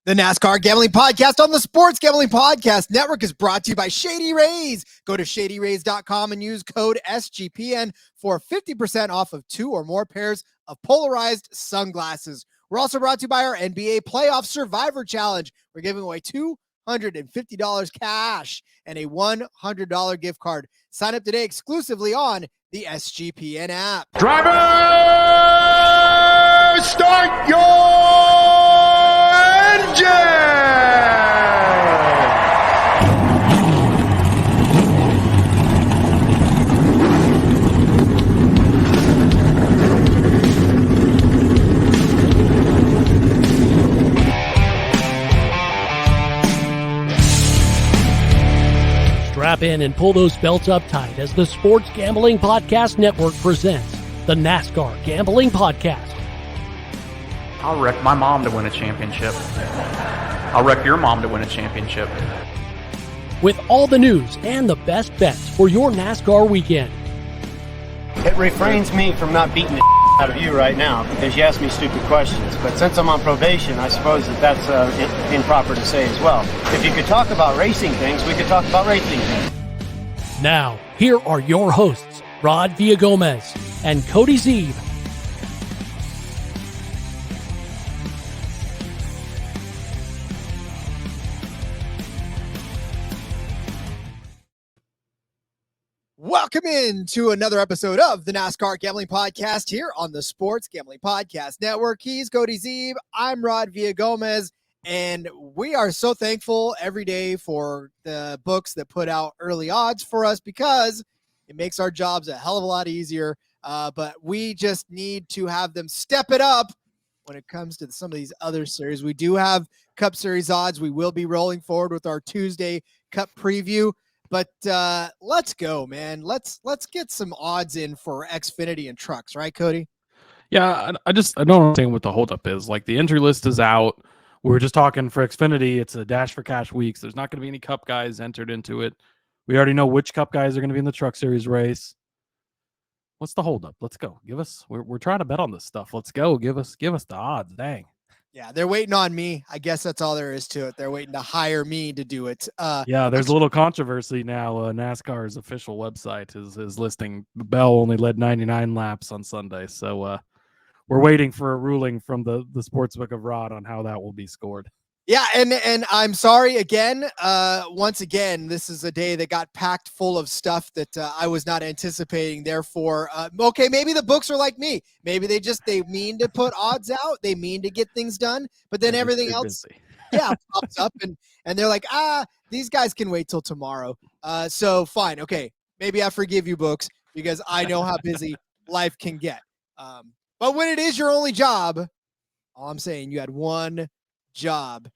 The NASCAR Gambling Podcast on the Sports Gambling Podcast Network is brought to you by Shady Rays. Go to shadyrays.com and use code SGPN for 50% off of 2 or more pairs of polarized sunglasses. We're also brought to you by our NBA Playoff Survivor Challenge. We're giving away $250 cash and a $100 gift card. Sign up today exclusively on the SGPN app. Driver, start your engine! Strap in and pull those belts up tight as the Sports Gambling Podcast Network presents the NASCAR Gambling Podcast. I'll wreck my mom to win a championship. I'll wreck your mom to win a championship. With all the news and the best bets for your NASCAR weekend. It refrains me from not beating the out of you right now because you asked me stupid questions. But since I'm on probation, I suppose that's improper to say as well. If you could talk about racing things, we could talk about racing things. Now, here are your hosts, Rod Villagomez and Cody Zeeb. Welcome into another episode of the NASCAR Gambling Podcast here on the Sports Gambling Podcast Network. He's Cody Zeeb. I'm Rod Villagomez, and we are so thankful every day for the books that put out early odds for us because it makes our jobs a hell of a lot easier. But we just need to have them step it up when it comes to some of these other series. We do have Cup Series odds. We will be rolling forward with our Tuesday Cup preview. But let's go, man. Let's get some odds in for Xfinity and trucks, right, Cody? Yeah, I don't understand what the holdup is. Like, the entry list is out. We were just talking for Xfinity. It's a Dash for Cash week. So there's not going to be any Cup guys entered into it. We already know which Cup guys are going to be in the Truck Series race. What's the holdup? Let's go. Give us. We're trying to bet on this stuff. Let's go. Give us the odds. Dang. Yeah, they're waiting on me. I guess that's all there is to it. They're waiting to hire me to do it. Yeah, there's a little controversy now. NASCAR's official website is listing Bell only led 99 laps on Sunday. So we're waiting for a ruling from the Sportsbook of Rod on how that will be scored. Yeah, and I'm sorry again. Once again, this is a day that got packed full of stuff that I was not anticipating. Therefore, okay, maybe the books are like me. Maybe they mean to put odds out. They mean to get things done, but then everything else, pops up and they're like, these guys can wait till tomorrow. So fine, okay, maybe I forgive you, books, because I know how busy life can get. But when it is your only job, all I'm saying, you had one job,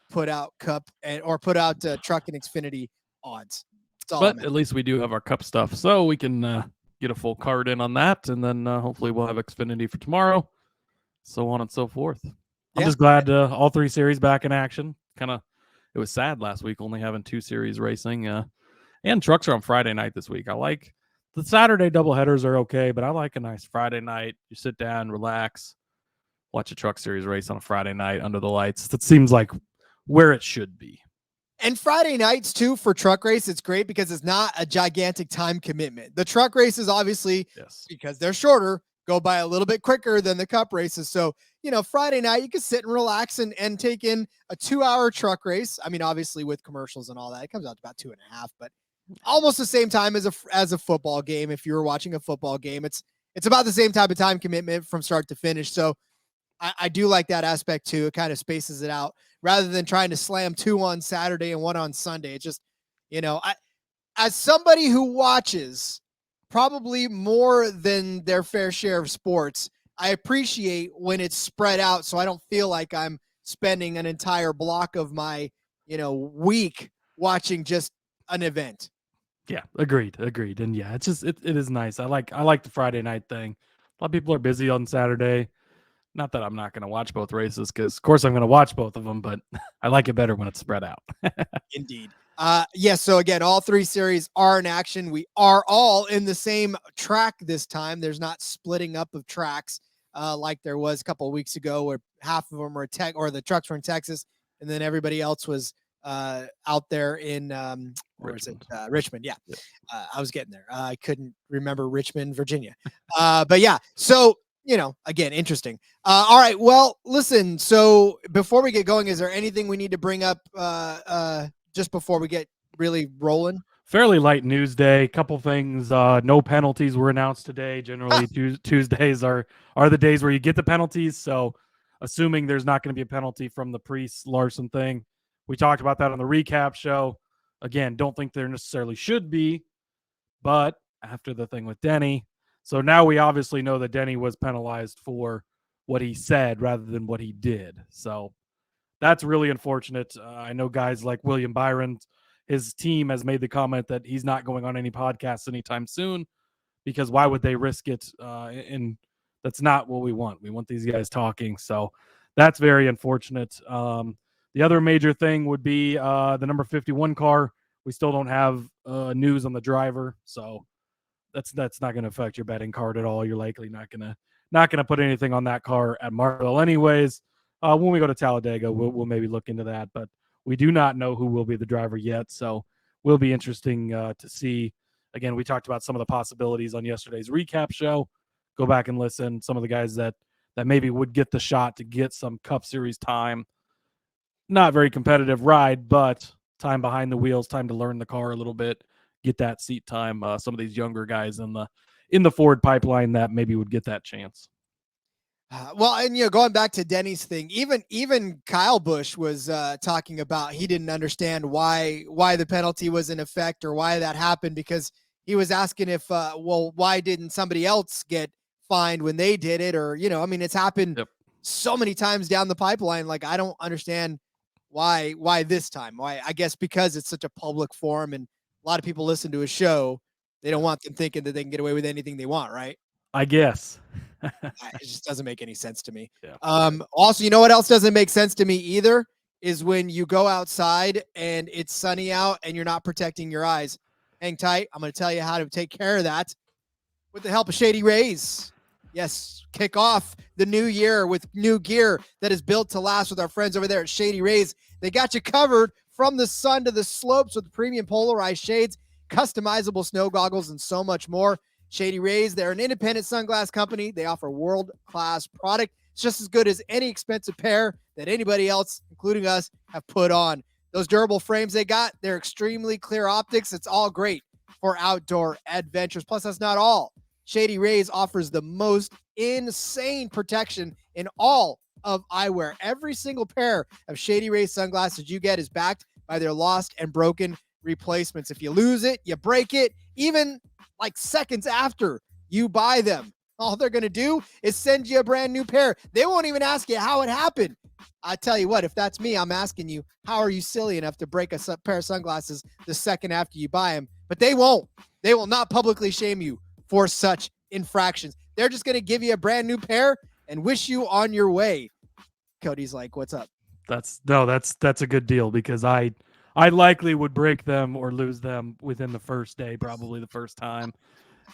put out Cup or put out Truck and Xfinity odds. But at least we do have our Cup stuff, so we can get a full card in on that, and then hopefully we'll have Xfinity for tomorrow, so on and so forth. I'm just glad all three series back in action. It was sad last week only having 2 series racing, and trucks are on Friday night this week. I like the Saturday doubleheaders are okay, but I like a nice Friday night. You sit down, relax, watch a Truck Series race on a Friday night under the lights. That seems like where it should be. And Friday nights, too, for truck race, it's great because it's not a gigantic time commitment. The truck races, obviously, because they're shorter, go by a little bit quicker than the Cup races. So, Friday night, you can sit and relax and take in a 2-hour truck race. I mean, obviously, with commercials and all that, it comes out to about 2.5, but almost the same time as a football game. If you were watching a football game, it's about the same type of time commitment from start to finish. So, I do like that aspect too. It kind of spaces it out rather than trying to slam 2 on Saturday and 1 on Sunday. It just, as somebody who watches probably more than their fair share of sports, I appreciate when it's spread out so I don't feel like I'm spending an entire block of my, week watching just an event. Yeah, agreed. And yeah, it's just, it is nice. I like the Friday night thing. A lot of people are busy on Saturday. Not that I'm not going to watch both races, because, of course, I'm going to watch both of them, but I like it better when it's spread out. Indeed. So, again, all 3 series are in action. We are all in the same track this time. There's not splitting up of tracks like there was a couple of weeks ago where half of them were the trucks were in Texas and then everybody else was out there in Richmond. Yeah. I was getting there. I couldn't remember Richmond, Virginia. But yeah, so again, interesting. All right, well, listen, so before we get going, is there anything we need to bring up just before we get really rolling? Fairly light news day. Couple things. No penalties were announced today. Generally, Tuesdays are the days where you get the penalties. So, assuming there's not going to be a penalty from the Priest Larson thing, we talked about that on the recap show. Again, don't think there necessarily should be, but after the thing with Denny, so now we obviously know that Denny was penalized for what he said rather than what he did. So that's really unfortunate. I know guys like William Byron. His team has made the comment that he's not going on any podcasts anytime soon because why would they risk it? And that's not what we want. We want these guys talking. So that's very unfortunate. The other major thing would be the number 51 car. We still don't have news on the driver. So that's not going to affect your betting card at all. You're likely not going to put anything on that car at Martinsville anyways. When we go to Talladega, we'll maybe look into that, but we do not know who will be the driver yet, so will be interesting to see. Again, we talked about some of the possibilities on yesterday's recap show. Go back and listen. Some of the guys that maybe would get the shot to get some Cup Series time. Not very competitive ride, but time behind the wheels, time to learn the car a little bit, get that seat time. Some of these younger guys in the Ford pipeline that maybe would get that chance. Well, and going back to Denny's thing, even Kyle Busch was talking about he didn't understand why the penalty was in effect or why that happened, because he was asking if why didn't somebody else get fined when they did it, or it's happened so many times down the pipeline. Like, I don't understand why this time. Why? I guess because it's such a public forum and a lot of people listen to his show. They don't want them thinking that they can get away with anything they want, right? I guess. It just doesn't make any sense to me. Yeah. Also, what else doesn't make sense to me either is when you go outside and it's sunny out and you're not protecting your eyes. Hang tight. I'm going to tell you how to take care of that with the help of Shady Rays. Yes, kick off the new year with new gear that is built to last with our friends over there at Shady Rays. They got you covered from the sun to the slopes with premium polarized shades, customizable snow goggles, and so much more. Shady Rays, they're an independent sunglass company. They offer world-class product. It's just as good as any expensive pair that anybody else, including us, have put on. Those durable frames they got, they're extremely clear optics. It's all great for outdoor adventures. Plus, that's not all. Shady Rays offers the most insane protection in all of eyewear. Every single pair of Shady Rays sunglasses you get is backed by their lost and broken replacements. If you lose it, you break it, even like seconds after you buy them, all they're going to do is send you a brand new pair. They won't even ask you how it happened. I tell you what, if that's me, I'm asking you, how are you silly enough to break a pair of sunglasses the second after you buy them? But they won't. They will not publicly shame you for such infractions. They're just going to give you a brand new pair and wish you on your way. Cody's like, what's up? That's a good deal, because I likely would break them or lose them within the first day, probably the first time.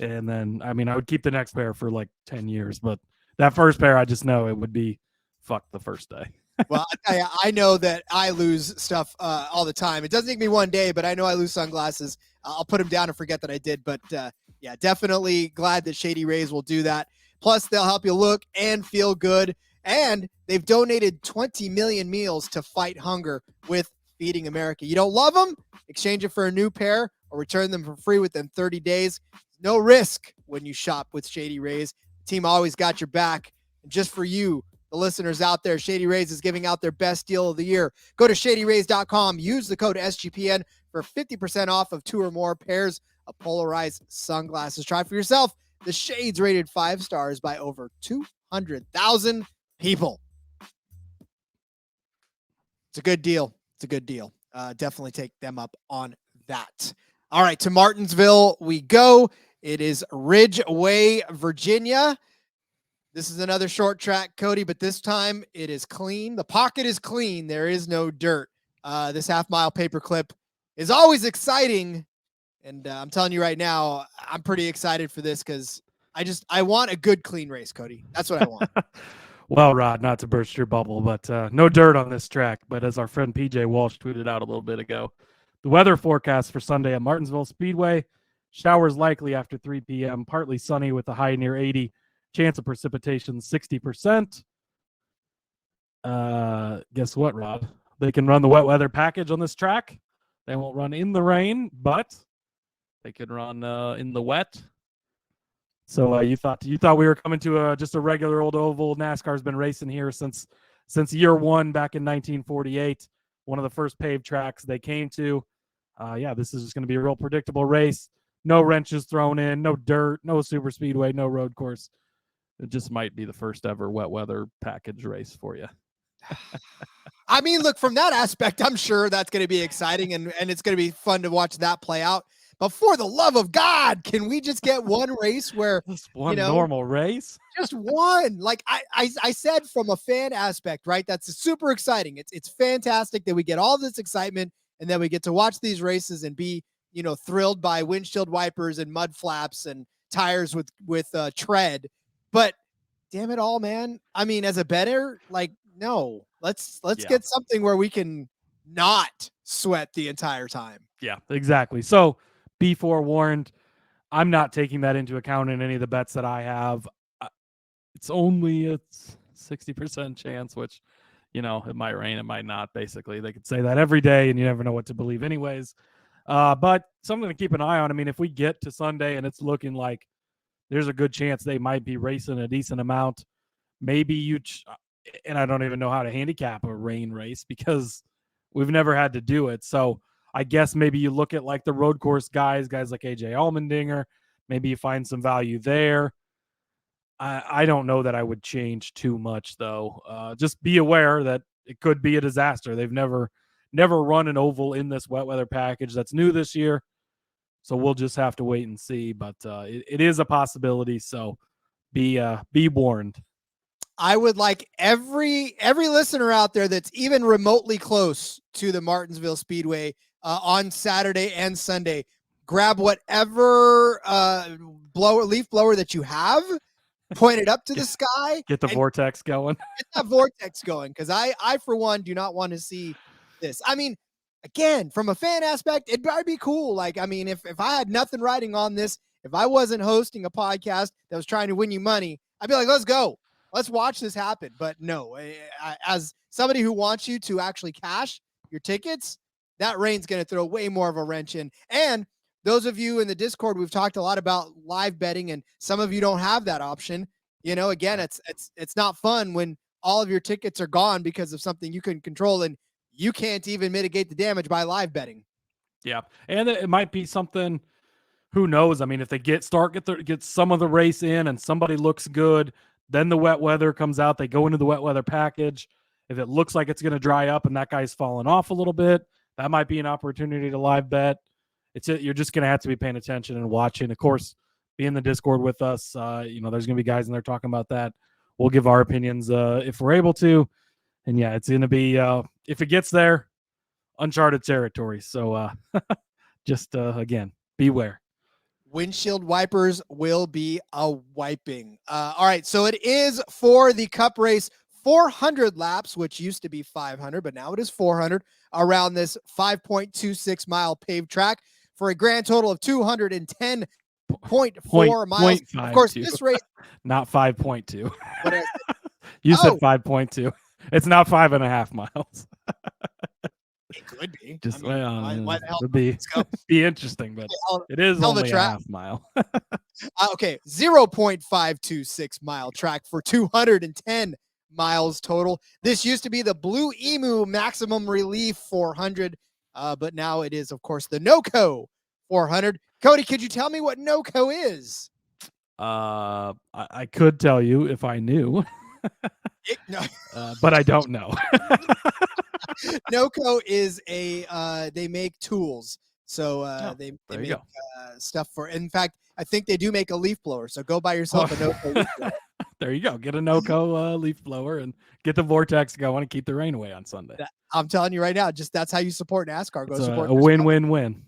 And then, I would keep the next pair for like 10 years, but that first pair, I just know it would be fuck the first day. Well, I know that I lose stuff all the time. It doesn't take me one day, but I know I lose sunglasses. I'll put them down and forget that I did. But yeah, definitely glad that Shady Rays will do that. Plus, they'll help you look and feel good. And they've donated 20 million meals to fight hunger with Feeding America. You don't love them? Exchange it for a new pair or return them for free within 30 days. No risk when you shop with Shady Rays. The team always got your back. And just for you, the listeners out there, Shady Rays is giving out their best deal of the year. Go to shadyrays.com. Use the code SGPN for 50% off of 2 or more pairs of polarized sunglasses. Try for yourself. The shades rated 5 stars by over 200,000 people. It's a good deal. It's a good deal. Definitely take them up on that. All right, to Martinsville we go. It is Ridgeway, Virginia. This is another short track, Cody, but this time it is clean. The pocket is clean. There is no dirt. This half-mile paperclip is always exciting, and I'm telling you right now, I'm pretty excited for this because I want a good, clean race, Cody. That's what I want. Well, Rod, not to burst your bubble, but no dirt on this track. But as our friend PJ Walsh tweeted out a little bit ago, the weather forecast for Sunday at Martinsville Speedway, showers likely after 3 p.m., partly sunny with a high near 80, chance of precipitation 60%. Guess what, Rod? They can run the wet weather package on this track. They won't run in the rain, but they could run in the wet. So you thought we were coming to just a regular old oval. NASCAR's been racing here since year one back in 1948. One of the first paved tracks they came to. This is just going to be a real predictable race. No wrenches thrown in, no dirt, no super speedway, no road course. It just might be the first ever wet weather package race for you. I mean, look, from that aspect, I'm sure that's going to be exciting and it's going to be fun to watch that play out. But for the love of God, can we just get one race where just one normal race? Just one. Like I said, from a fan aspect, right? That's super exciting. It's fantastic that we get all this excitement and then we get to watch these races and be, thrilled by windshield wipers and mud flaps and tires with tread. But damn it all, man. I mean, as a bettor, like, no, let's get something where we can not sweat the entire time. Yeah, exactly. So be forewarned, I'm not taking that into account in any of the bets that I have. It's only a 60% chance, which, it might rain, it might not. Basically, they could say that every day and you never know what to believe anyways. But something to keep an eye on. I mean, if we get to Sunday and it's looking like there's a good chance they might be racing a decent amount, maybe and I don't even know how to handicap a rain race because we've never had to do it. So I guess maybe you look at like the road course guys like AJ Allmendinger. Maybe you find some value there. I don't know that I would change too much though. Just be aware that it could be a disaster. They've never run an oval in this wet weather package. That's new this year. So we'll just have to wait and see. But it is a possibility. So be warned. I would like every listener out there that's even remotely close to the Martinsville Speedway on Saturday and Sunday, grab whatever leaf blower that you have, point it up to the sky. Get the vortex going. Get that vortex going, because I, for one, do not want to see this. I mean, again, from a fan aspect, it'd probably be cool. Like, I mean, if I had nothing riding on this, if I wasn't hosting a podcast that was trying to win you money, I'd be like, let's go. Let's watch this happen. But no, as somebody who wants you to actually cash your tickets, that rain's going to throw way more of a wrench in. And those of you in the Discord, we've talked a lot about live betting, and some of you don't have that option. Again, it's not fun when all of your tickets are gone because of something you couldn't control, and you can't even mitigate the damage by live betting. Yeah, and it might be something. Who knows? I mean, if they get some of the race in, and somebody looks good. Then the wet weather comes out. They go into the wet weather package. If it looks like it's going to dry up and that guy's falling off a little bit, that might be an opportunity to live bet. You're just going to have to be paying attention and watching. Of course, be in the Discord with us. There's going to be guys in there talking about that. We'll give our opinions if we're able to. And yeah, it's going to be, if it gets there, uncharted territory. So just, again, beware. Windshield wipers will be a wiping. All right, so it is for the Cup race, 400 laps, which used to be 500, but now it is 400 around this 5.26 mile paved track for a grand total of 210.4 miles. Of course, this race not 5.2. You said 5.2. It's not 5.5 miles. It could be. Just why the hell? Would be interesting, but it is only a half mile. Okay, 0.526 mile track for 210 miles total. This used to be the Blue Emu Maximum Relief 400, but now it is, of course, the NOCO 400. Cody, could you tell me what NOCO is? I could tell you if I knew, but I don't know. NOCO is they make tools. So they make stuff for, in fact, I think they do make a leaf blower. So go buy yourself a NOCO leaf blower. There you go. Get a NOCO leaf blower and get the vortex going and keep the rain away on Sunday. I'm telling you right now, just that's how you support NASCAR. Go support a win-win-win.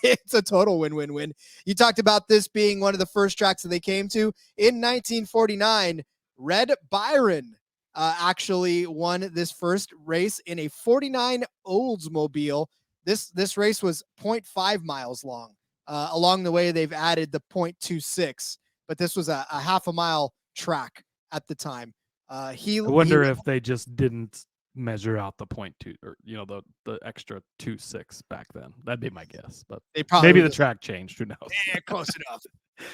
It's a total win-win-win. You talked about this being one of the first tracks that they came to in 1949. Red Byron actually won this first race in a 49 Oldsmobile. This race was 0.5 miles long. Along the way, they've added the 0.26, but this was a half a mile track at the time. I wonder if they just didn't measure out the 0.2 or the extra 2.6 back then. That'd be my guess, but maybe the track changed. Who knows? Yeah, close enough.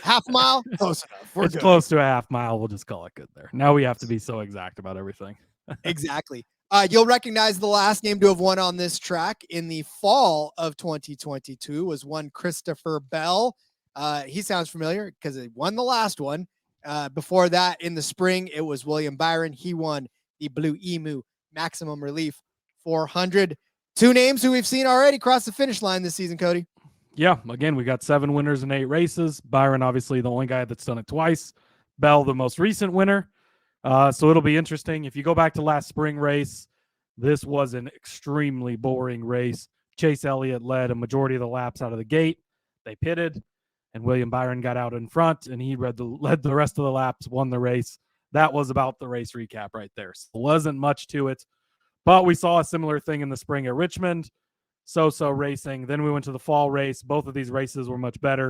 Half a mile, close enough. It's good. Close to a half mile. We'll just call it good there. Now we have to be so exact about everything. Exactly. You'll recognize the last name to have won on this track in the fall of 2022 was one Christopher Bell. He sounds familiar because he won the last one. Before that, in the spring, it was William Byron. He won the Blue Emu Maximum Relief 400. Two names who we've seen already cross the finish line this season, Cody. Yeah, again, we got 7 winners in 8 races. Byron, obviously, the only guy that's done it twice. Bell, the most recent winner. So it'll be interesting. If you go back to last spring race, this was an extremely boring race. Chase Elliott led a majority of the laps out of the gate. They pitted, and William Byron got out in front, and he led the rest of the laps, won the race. That was about the race recap right there. So there wasn't much to it. But we saw a similar thing in the spring at Richmond. So racing. Then we went to the fall race. Both of these races were much better.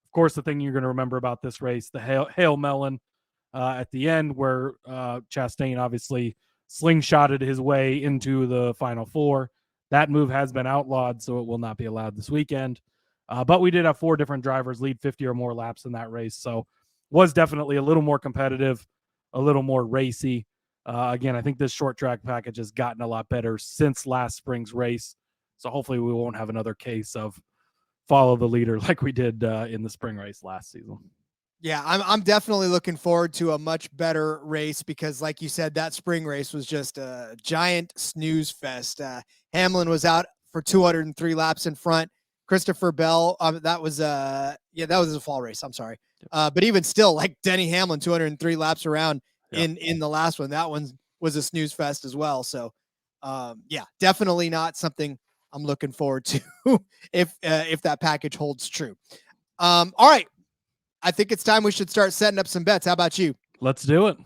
Of course, the thing you're going to remember about this race, the Hail Melon at the end, where Chastain obviously slingshotted his way into the Final Four. That move has been outlawed, so it will not be allowed this weekend. But we did have 4 different drivers lead 50 or more laps in that race. So was definitely a little more competitive, a little more racy. Again, I think this short track package has gotten a lot better since last spring's race. So hopefully we won't have another case of follow the leader like we did in the spring race last season. Yeah, I'm definitely looking forward to a much better race because, like you said, that spring race was just a giant snooze fest. Hamlin was out for 203 laps in front. Christopher Bell, that was a fall race. I'm sorry. But even still, like Denny Hamlin, 203 laps around in the last one. That one was a snooze fest as well. So, definitely not something I'm looking forward to if that package holds true. All right. I think it's time we should start setting up some bets. How about you? Let's do it.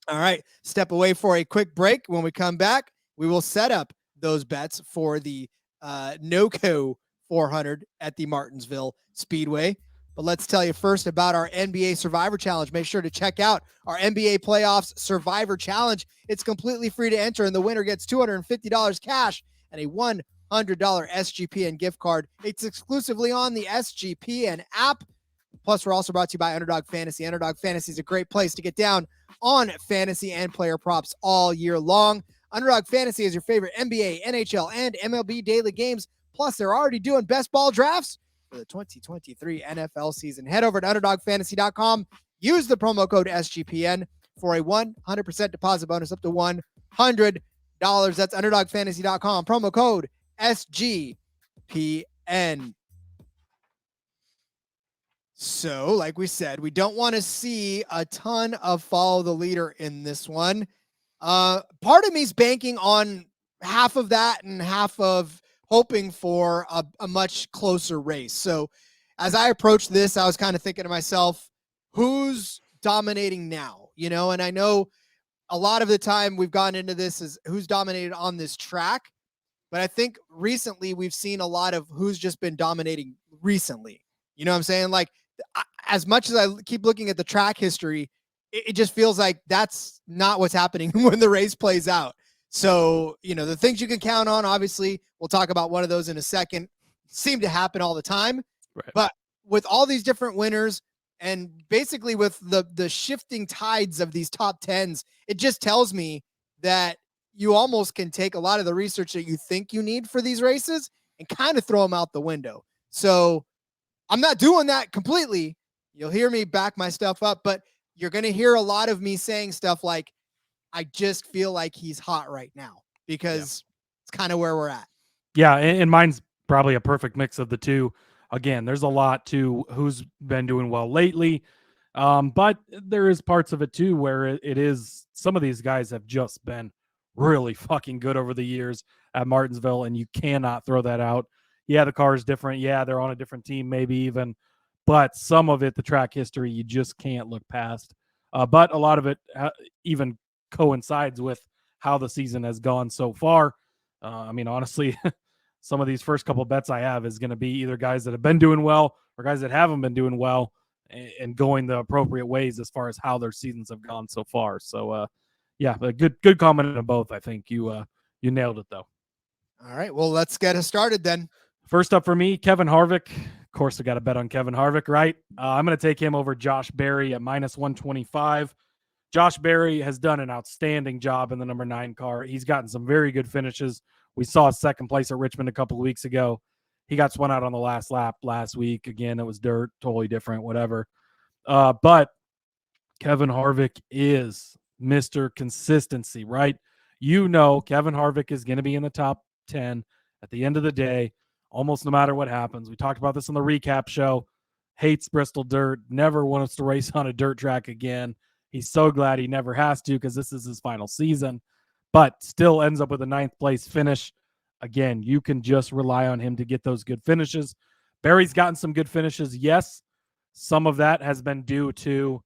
All right. Step away for a quick break. When we come back, we will set up those bets for the NOCO 400 at the Martinsville Speedway. But let's tell you first about our NBA Survivor Challenge. Make sure to check out our NBA Playoffs Survivor Challenge. It's completely free to enter, and the winner gets $250 cash and a $100 SGPN gift card. It's exclusively on the SGPN app. Plus, we're also brought to you by Underdog Fantasy. Underdog Fantasy is a great place to get down on fantasy and player props all year long. Underdog Fantasy is your favorite NBA, NHL, and MLB daily games. Plus, they're already doing best ball drafts for the 2023 NFL season. Head over to UnderdogFantasy.com. Use the promo code SGPN for a 100% deposit bonus up to $100. That's UnderdogFantasy.com. Promo code SGPN. So, like we said, we don't want to see a ton of follow the leader in this one. Part of me's banking on half of that and half of hoping for a much closer race. So, as I approached this, I was kind of thinking to myself, who's dominating now? And I know a lot of the time we've gone into this is who's dominated on this track. But I think recently we've seen a lot of who's just been dominating recently. You know what I'm saying? Like, as much as I keep looking at the track history, it just feels like that's not what's happening when the race plays out. So, the things you can count on, obviously, we'll talk about one of those in a second, seem to happen all the time. Right. But with all these different winners and basically with the shifting tides of these top tens, it just tells me that you almost can take a lot of the research that you think you need for these races and kind of throw them out the window. So I'm not doing that completely. You'll hear me back my stuff up, but you're going to hear a lot of me saying stuff like, I just feel like he's hot right now because it's kind of where we're at. Yeah. And mine's probably a perfect mix of the two. Again, there's a lot to who's been doing well lately. But there is parts of it too, where it is some of these guys have just been really fucking good over the years at Martinsville, and you cannot throw that out. Yeah, the car is different. Yeah, they're on a different team, maybe even. But some of it, the track history, you just can't look past. But a lot of it even coincides with how the season has gone so far. I mean, honestly, some of these first couple bets I have is going to be either guys that have been doing well or guys that haven't been doing well and going the appropriate ways as far as how their seasons have gone so far. So, yeah, a good comment on both. I think you nailed it, though. All right, well, let's get us started then. First up for me, Kevin Harvick. Of course, I got to bet on Kevin Harvick, right? I'm going to take him over Josh Berry at -125. Josh Berry has done an outstanding job in the number 9 car. He's gotten some very good finishes. We saw second place at Richmond a couple of weeks ago. He got spun out on the last lap last week. Again, it was dirt, totally different, whatever. But Kevin Harvick is Mr. Consistency, right? You know Kevin Harvick is going to be in the top 10 at the end of the day, almost no matter what happens. We talked about this on the recap show. Hates Bristol dirt, never wants to race on a dirt track again. He's so glad he never has to because this is his final season, but still ends up with a 9th place finish. Again, you can just rely on him to get those good finishes. Barry's gotten some good finishes. Yes, some of that has been due to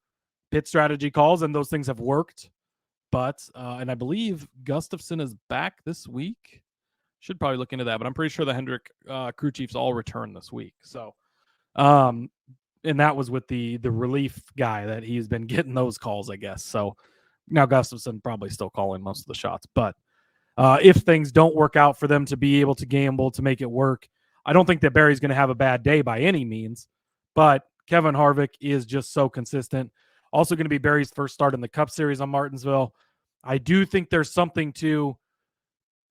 pit strategy calls, and those things have worked. But, and I believe Gustafson is back this week. Should probably look into that, but I'm pretty sure the Hendrick crew chiefs all return this week. So, and that was with the relief guy that he's been getting those calls, I guess. So now Gustafson probably still calling most of the shots. But if things don't work out for them to be able to gamble to make it work, I don't think that Barry's going to have a bad day by any means. But Kevin Harvick is just so consistent. Also going to be Barry's first start in the Cup Series on Martinsville. I do think there's something to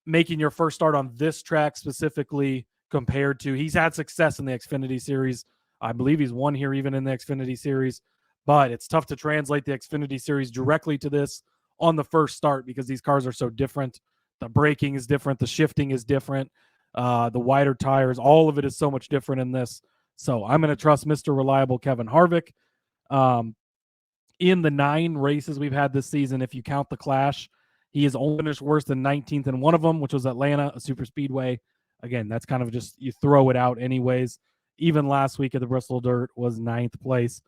making your first start on this track specifically compared to he's had success in the Xfinity Series. I believe he's won here even in the Xfinity Series, but it's tough to translate the Xfinity Series directly to this on the first start because these cars are so different. The braking is different. The shifting is different. The wider tires, all of it is so much different in this. So I'm going to trust Mr. Reliable Kevin Harvick. In the 9 races we've had this season, if you count the Clash, he has only finished worse than 19th in one of them, which was Atlanta, a super speedway. Again, that's kind of just, you throw it out anyways. Even last week at the Bristol Dirt was 9th place.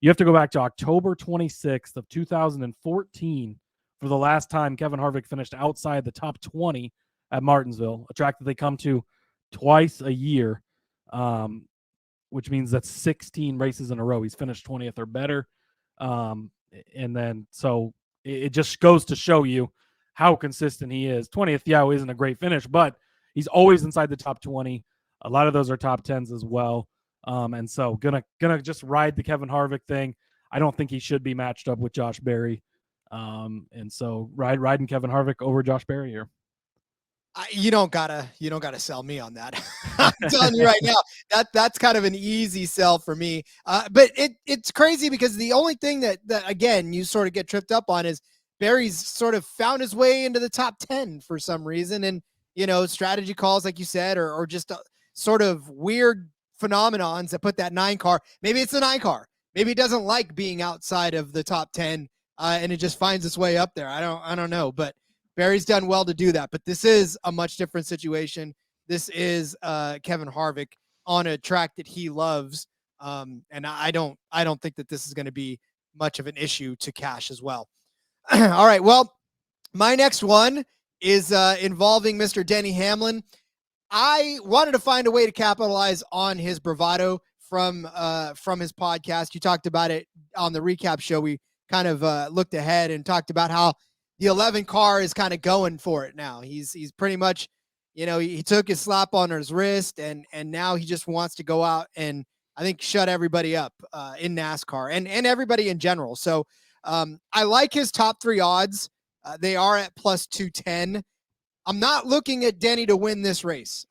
You have to go back to October 26th of 2014 for the last time Kevin Harvick finished outside the top 20 at Martinsville, a track that they come to twice a year, which means that's 16 races in a row. He's finished 20th or better. And then, so it just goes to show you how consistent he is. 20th, yeah, isn't a great finish, but he's always inside the top 20. A lot of those are top 10s as well. And so gonna just ride the Kevin Harvick thing. I don't think he should be matched up with Josh Berry. And so riding Kevin Harvick over Josh Berry here. You don't gotta sell me on that. I'm telling you right now, that's kind of an easy sell for me. But it's crazy because the only thing that again, you sort of get tripped up on is Barry's sort of found his way into the top 10 for some reason. And, strategy calls, like you said, or just sort of weird phenomenons that put that 9 car. Maybe it's the 9 car. Maybe it doesn't like being outside of the top 10 and it just finds its way up there. I don't know, but Barry's done well to do that, but this is a much different situation. This is Kevin Harvick on a track that he loves. And I don't think that this is going to be much of an issue to Cash as well. All right. Well, my next one is involving Mr. Denny Hamlin. I wanted to find a way to capitalize on his bravado from his podcast. You talked about it on the recap show. We kind of looked ahead and talked about how the 11 car is kind of going for it now. He's pretty much, he took his slap on his wrist and now he just wants to go out and I think shut everybody up in NASCAR and everybody in general. So I like his top 3 odds. They are at plus 210. I'm not looking at Denny to win this race.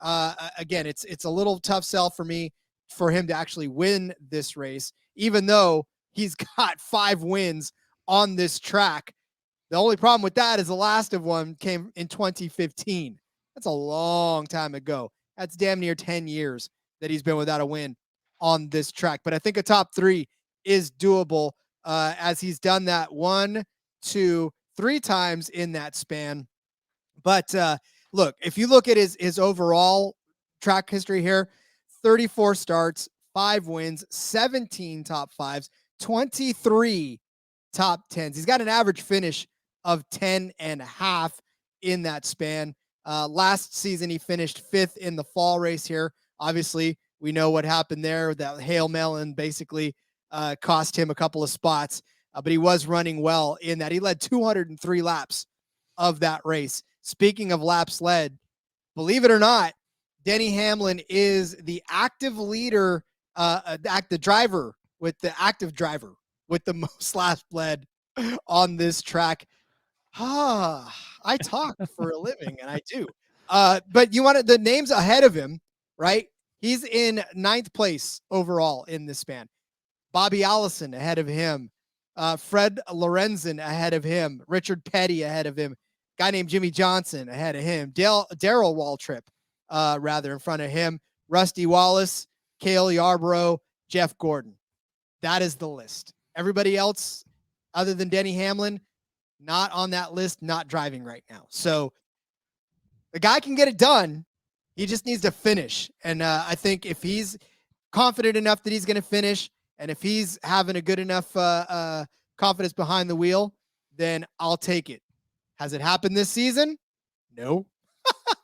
Again, it's a little tough sell for me for him to actually win this race, even though he's got 5 wins on this track. The only problem with that is the last of one came in 2015. That's a long time ago. That's damn near 10 years that he's been without a win on this track. But I think a top 3 is doable as he's done that 1, 2, 3 times in that span. But look, if you look at his overall track history here, 34 starts, 5 wins, 17 top 5s, 23 top 10s. He's got an average finish of 10.5 in that span. Last season, he finished 5th in the fall race here. Obviously, we know what happened there. That Hail Melon basically cost him a couple of spots, but he was running well in that. He led 203 laps of that race. Speaking of laps led, believe it or not, Denny Hamlin is the active leader, the active driver with the most laps led on this track. I talk for a living, and I do. But you wanted the names ahead of him, right? He's in 9th place overall in this span. Bobby Allison ahead of him. Fred Lorenzen ahead of him. Richard Petty ahead of him. Guy named Jimmy Johnson ahead of him. Darrell Waltrip, in front of him. Rusty Wallace, Cale Yarborough, Jeff Gordon. That is the list. Everybody else, other than Denny Hamlin, not on that list, not driving right now. So the guy can get it done. He just needs to finish. And I think if he's confident enough that he's going to finish, and if he's having a good enough confidence behind the wheel, then I'll take it. Has it happened this season? No.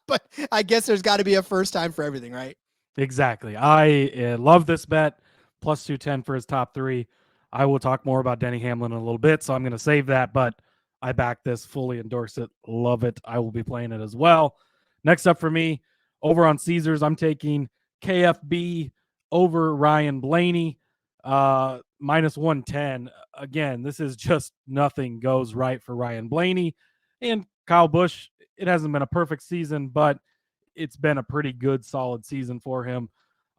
But I guess there's got to be a first time for everything, right? Exactly. I love this bet. Plus 210 for his top 3. I will talk more about Denny Hamlin in a little bit, so I'm going to save that. But I back this, fully endorse it, love it. I will be playing it as well. Next up for me, over on Caesars, I'm taking KFB over Ryan Blaney, minus 110. Again, this is just nothing goes right for Ryan Blaney. And Kyle Busch, it hasn't been a perfect season, but it's been a pretty good, solid season for him.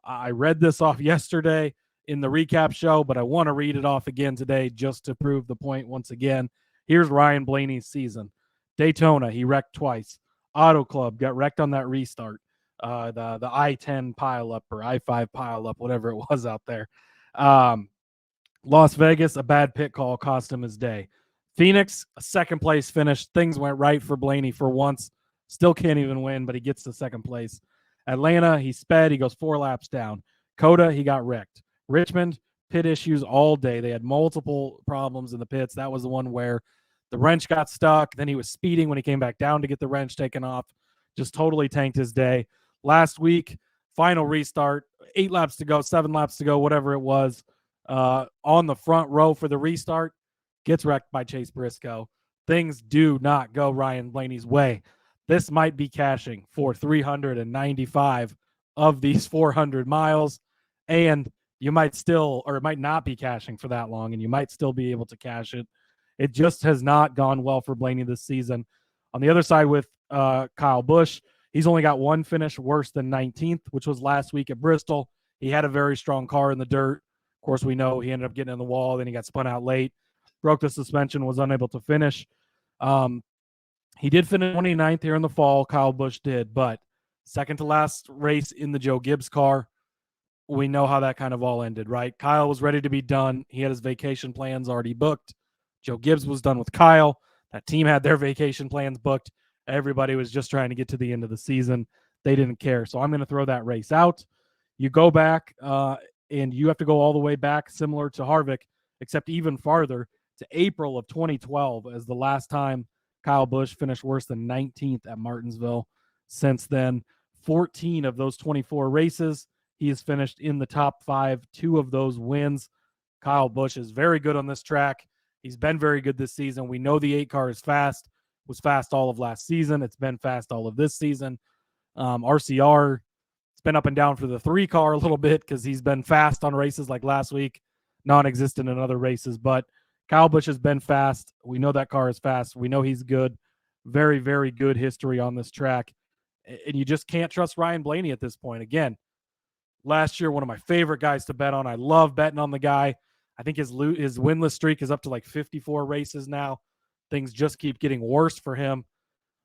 I read this off yesterday in the recap show, but I want to read it off again today just to prove the point once again. Here's Ryan Blaney's season. Daytona, he wrecked twice. Auto Club got wrecked on that restart. The I-10 pileup or I-5 pileup, whatever it was out there. Las Vegas, a bad pit call cost him his day. Phoenix, a second place finish. Things went right for Blaney for once. Still can't even win, but he gets to second place. Atlanta, he sped. He goes 4 laps down. Coda, he got wrecked. Richmond, pit issues all day. They had multiple problems in the pits. That was the one where the wrench got stuck. Then he was speeding when he came back down to get the wrench taken off. Just totally tanked his day. Last week, final restart, 8 laps to go, 7 laps to go, whatever it was. On the front row for the restart, gets wrecked by Chase Briscoe. Things do not go Ryan Blaney's way. This might be cashing for 395 of these 400 miles, and you might still, or it might not be cashing for that long, and you might still be able to cash it. It just has not gone well for Blaney this season. On the other side with Kyle Busch, he's only got one finish worse than 19th, which was last week at Bristol. He had a very strong car in the dirt. Of course, we know he ended up getting in the wall, then he got spun out late, broke the suspension, was unable to finish. He did finish 29th here in the fall, Kyle Busch did, but second to last race in the Joe Gibbs car. We know how that kind of all ended, right? Kyle was ready to be done. He had his vacation plans already booked. Joe Gibbs was done with Kyle. That team had their vacation plans booked. Everybody was just trying to get to the end of the season. They didn't care. So I'm going to throw that race out. You go back, and you have to go all the way back, similar to Harvick, except even farther, to April of 2012 as the last time Kyle Busch finished worse than 19th at Martinsville. Since then, 14 of those 24 races, he has finished in the top 5, 2 of those wins. Kyle Busch is very good on this track. He's been very good this season. We know the 8 car is fast. Was fast all of last season. It's been fast all of this season. RCR, it's been up and down for the 3 car a little bit because he's been fast on races like last week, non-existent in other races. But Kyle Busch has been fast. We know that car is fast. We know he's good. Very, very good history on this track. And you just can't trust Ryan Blaney at this point. Again, last year, one of my favorite guys to bet on. I love betting on the guy. I think his winless streak is up to like 54 races now. Things just keep getting worse for him.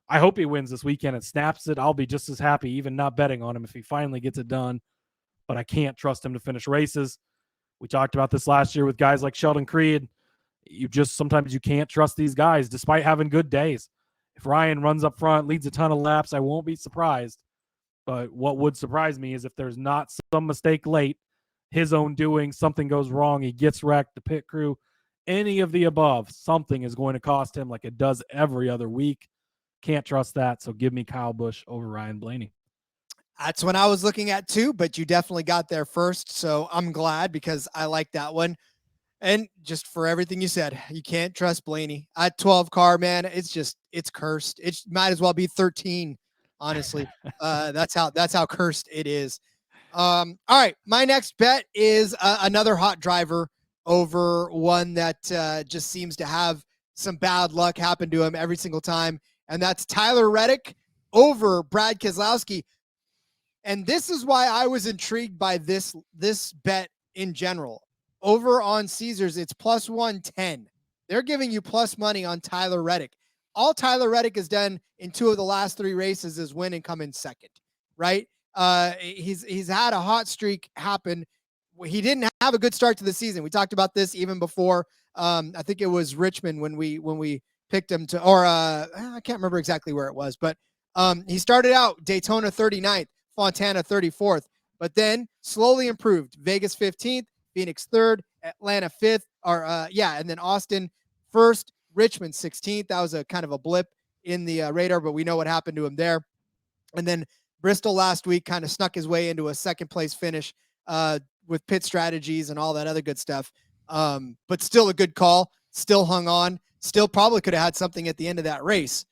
I hope he wins this weekend and snaps it. I'll be just as happy, even not betting on him, if he finally gets it done. But I can't trust him to finish races. We talked about this last year with guys like Sheldon Creed. Sometimes you can't trust these guys despite having good days. If Ryan runs up front, leads a ton of laps, I won't be surprised. But what would surprise me is if there's not some mistake late, his own doing, something goes wrong, he gets wrecked, the pit crew any of the above, something is going to cost him like it does every other week. Can't trust that. So give me Kyle Busch over Ryan Blaney. That's when I was looking at too, but you definitely got there first. So I'm glad because I like that one. And just for everything you said, you can't trust Blaney at 12 car, man. It's cursed. It might as well be 13. Honestly, that's how cursed it is. All right. My next bet is another hot driver over one that just seems to have some bad luck happen to him every single time. And that's Tyler Reddick over Brad Keselowski. And this is why I was intrigued by this bet in general. Over on Caesars, it's plus 110. They're giving you plus money on Tyler Reddick. All Tyler Reddick has done in 2 of the last 3 races is win and come in second, right? He's had a hot streak happen. He didn't have a good start to the season. We talked about this even before. I think it was Richmond when we picked him to, or I can't remember exactly where it was, but he started out Daytona 39th, Fontana 34th, but then slowly improved. Vegas 15th, Phoenix 3rd, Atlanta 5th, and then Austin 1st, Richmond 16th. That was a kind of a blip in the radar, but we know what happened to him there. And then Bristol last week kind of snuck his way into a second place finish with pit strategies and all that other good stuff. But still a good call, still hung on, still probably could have had something at the end of that race.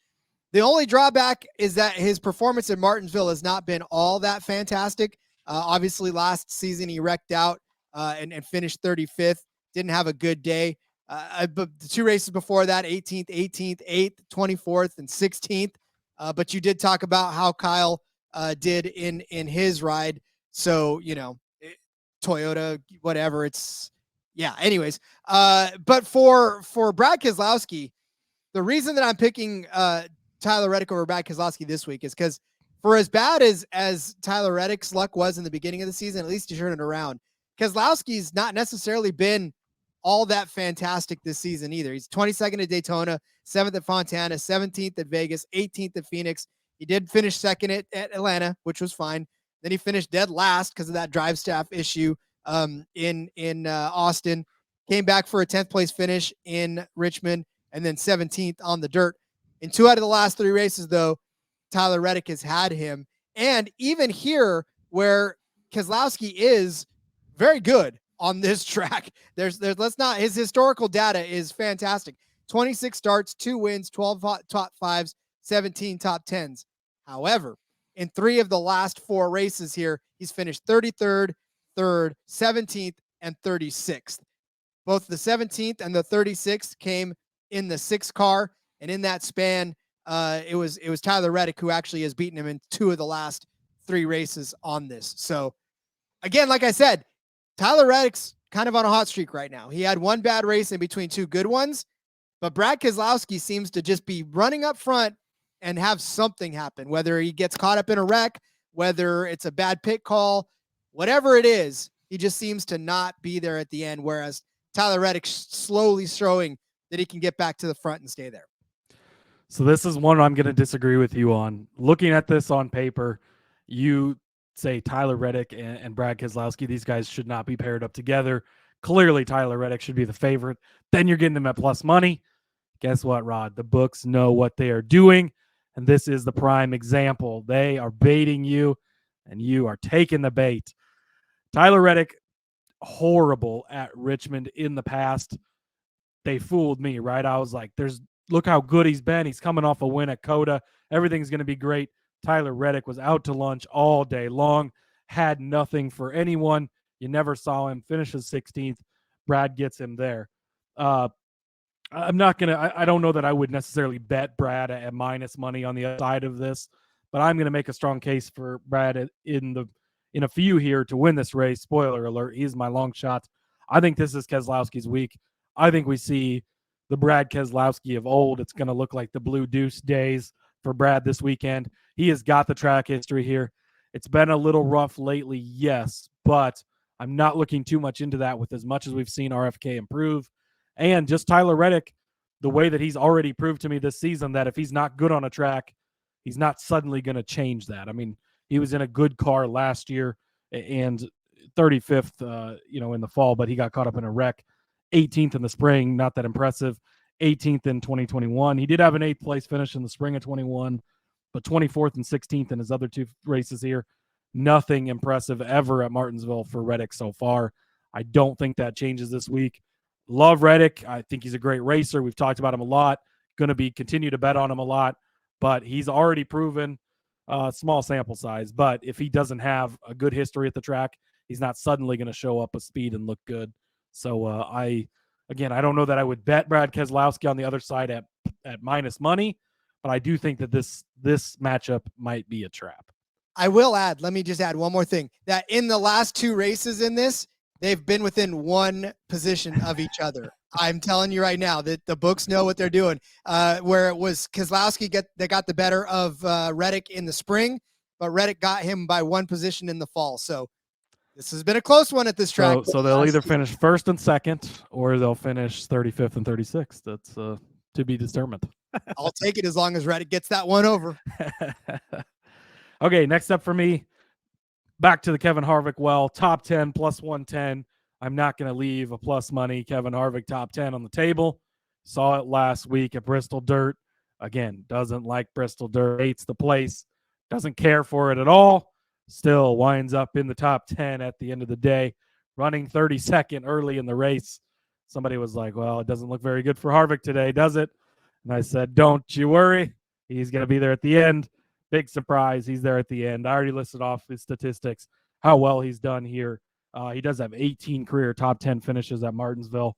The only drawback is that his performance in Martinsville has not been all that fantastic. Obviously last season he wrecked out and finished 35th. Didn't have a good day. But the 2 races before that, 18th, 8th, 24th, and 16th. But you did talk about how Kyle did in his ride. So, Toyota, whatever. Anyways. But for Brad Keselowski, the reason that I'm picking Tyler Reddick over Brad Keselowski this week is because for as bad as Tyler Reddick's luck was in the beginning of the season, at least he turned it around. Keselowski's not necessarily been all that fantastic this season either. He's 22nd at Daytona, 7th at Fontana, 17th at Vegas, 18th at Phoenix. He did finish second at Atlanta, which was fine. Then he finished dead last because of that drive staff issue in Austin. Came back for a 10th place finish in Richmond, and then 17th on the dirt. In 2 out of the last 3 races, though, Tyler Reddick has had him. And even here, where Keselowski is very good on this track, his historical data is fantastic. 26 starts, 2 wins, 12 top 5s, 17 top 10s. However, in 3 of the last 4 races here, he's finished 33rd, 3rd, 17th, and 36th. Both the 17th and the 36th came in the 6 car, and in that span, it was Tyler Reddick who actually has beaten him in 2 of the last 3 races on this. So, again, like I said, Tyler Reddick's kind of on a hot streak right now. He had 1 bad race in between 2 good ones, but Brad Keselowski seems to just be running up front and have something happen, whether he gets caught up in a wreck, whether it's a bad pit call, whatever it is, he just seems to not be there at the end, whereas Tyler Reddick slowly showing that he can get back to the front and stay there. So this is one I'm going to disagree with you on. Looking at this on paper, you say Tyler Reddick and Brad Keselowski, these guys should not be paired up together. Clearly, Tyler Reddick should be the favorite. Then you're getting them at plus money. Guess what, Rod? The books know what they are doing, and this is the prime example. They are baiting you, and you are taking the bait. Tyler Reddick, horrible at Richmond in the past. They fooled me, right? I was like, look how good he's been. He's coming off a win at Coda. Everything's going to be great. Tyler Reddick was out to lunch all day long, had nothing for anyone. You never saw him. Finishes 16th. Brad gets him there. I'm not going to, I don't know that I would necessarily bet Brad at minus money on the other side of this, but I'm going to make a strong case for Brad in a few here to win this race. Spoiler alert, he's my long shot. I think this is Keselowski's week. I think we see the Brad Keselowski of old. It's going to look like the Blue Deuce days for Brad this weekend. He has got the track history here. It's been a little rough lately, yes, but I'm not looking too much into that with as much as we've seen RFK improve. And just Tyler Reddick, the way that he's already proved to me this season that if he's not good on a track, he's not suddenly going to change that. I mean, he was in a good car last year and 35th, in the fall, but he got caught up in a wreck 18th in the spring, not that impressive. 18th in 2021. He did have an 8th place finish in the spring of 21, but 24th and 16th in his other 2 races here. Nothing impressive ever at Martinsville for Reddick so far. I don't think that changes this week. Love Reddick. I think he's a great racer. We've talked about him a lot. Going to continue to bet on him a lot, but he's already proven, small sample size, but if he doesn't have a good history at the track, he's not suddenly going to show up with speed and look good. So I don't know that I would bet Brad Keselowski on the other side at minus money, but I do think that this matchup might be a trap. I will add, let me just add one more thing, that in the last 2 races in this, they've been within 1 position of each other. I'm telling you right now that the books know what they're doing. Where it was Keselowski that got the better of Reddick in the spring, but Reddick got him by 1 position in the fall. So this has been a close one at this track. So they'll either finish 1st and 2nd, or they'll finish 35th and 36th. That's to be determined. I'll take it as long as Reddick gets that one over. Okay, next up for me, back to the Kevin Harvick well, top 10 plus 110. I'm not going to leave a plus money Kevin Harvick top 10 on the table. Saw it last week at Bristol Dirt. Again, doesn't like Bristol Dirt, hates the place, doesn't care for it at all. Still winds up in the top 10 at the end of the day, running 32nd early in the race. Somebody was like, well, it doesn't look very good for Harvick today, does it? And I said, don't you worry. He's going to be there at the end. Big surprise. He's there at the end. I already listed off his statistics, how well he's done here. He does have 18 career top 10 finishes at Martinsville.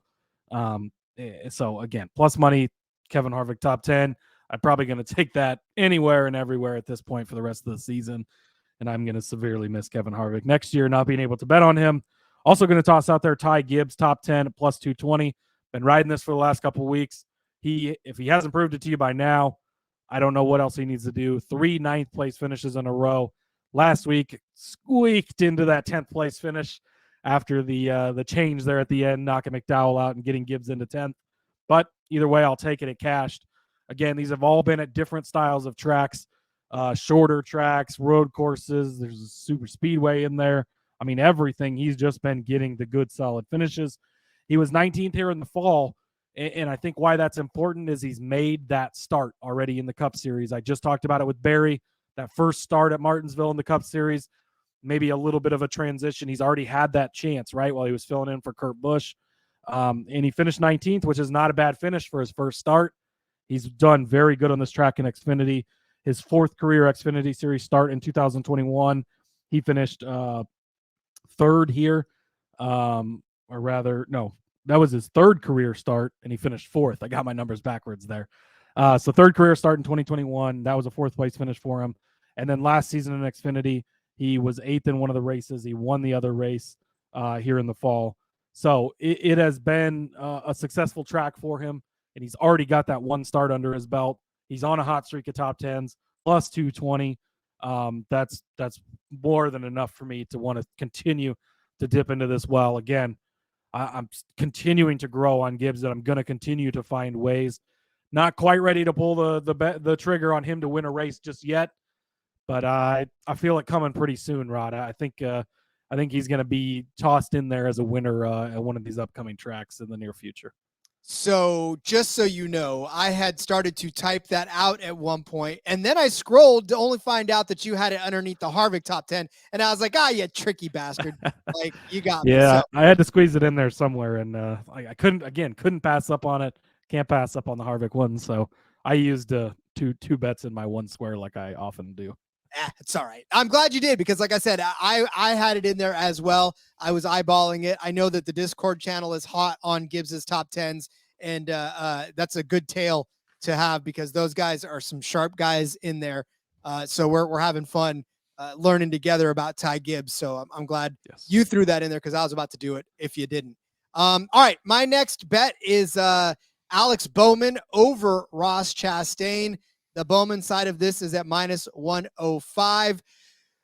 So, again, plus money, Kevin Harvick top 10. I'm probably going to take that anywhere and everywhere at this point for the rest of the season. And I'm going to severely miss Kevin Harvick next year, not being able to bet on him. Also going to toss out there Ty Gibbs, top 10 at plus 220. Been riding this for the last couple of weeks. If he hasn't proved it to you by now, I don't know what else he needs to do. 3 9th place finishes in a row. Last week, squeaked into that 10th place finish after the change there at the end, knocking McDowell out and getting Gibbs into 10th. But either way, I'll take it. It cashed. Again, these have all been at different styles of tracks, shorter tracks, road courses. There's a super speedway in there. I mean, everything. He's just been getting the good, solid finishes. He was 19th here in the fall. And I think why that's important is he's made that start already in the Cup Series. I just talked about it with Barry, that first start at Martinsville in the Cup Series, maybe a little bit of a transition. He's already had that chance, right, while he was filling in for Kurt Busch. And he finished 19th, which is not a bad finish for his first start. He's done very good on this track in Xfinity. His 4th career Xfinity Series start in 2021, he finished 3rd here. That was his 3rd career start, and he finished 4th. I got my numbers backwards there. So 3rd career start in 2021. That was a 4th place finish for him. And then last season in Xfinity, he was 8th in one of the races. He won the other race here in the fall. So it has been a successful track for him, and he's already got that 1 start under his belt. He's on a hot streak of top 10s, plus 220. That's more than enough for me to want to continue to dip into this well. Again, I'm continuing to grow on Gibbs, and I'm going to continue to find ways. Not quite ready to pull the trigger on him to win a race just yet, but I feel it coming pretty soon, Rod. I think he's going to be tossed in there as a winner at one of these upcoming tracks in the near future. So just so you know, I had started to type that out at one point, and then I scrolled to only find out that you had it underneath the Harvick top 10. And I was like, you tricky bastard. Like, you got me. Yeah, So, I had to squeeze it in there somewhere, and I couldn't pass up on it. Can't pass up on the Harvick one. So I used two bets in my one square like I often do. It's all right. I'm glad you did, because like I said, I had it in there as well. I was eyeballing it. I know that the Discord channel is hot on Gibbs's top 10s, and that's a good tale to have, because those guys are some sharp guys in there. So we're having fun learning together about Ty Gibbs. So I'm glad you threw that in there, because I was about to do it if you didn't. All right, my next bet is Alex Bowman over Ross Chastain. The Bowman side of this is at minus 105.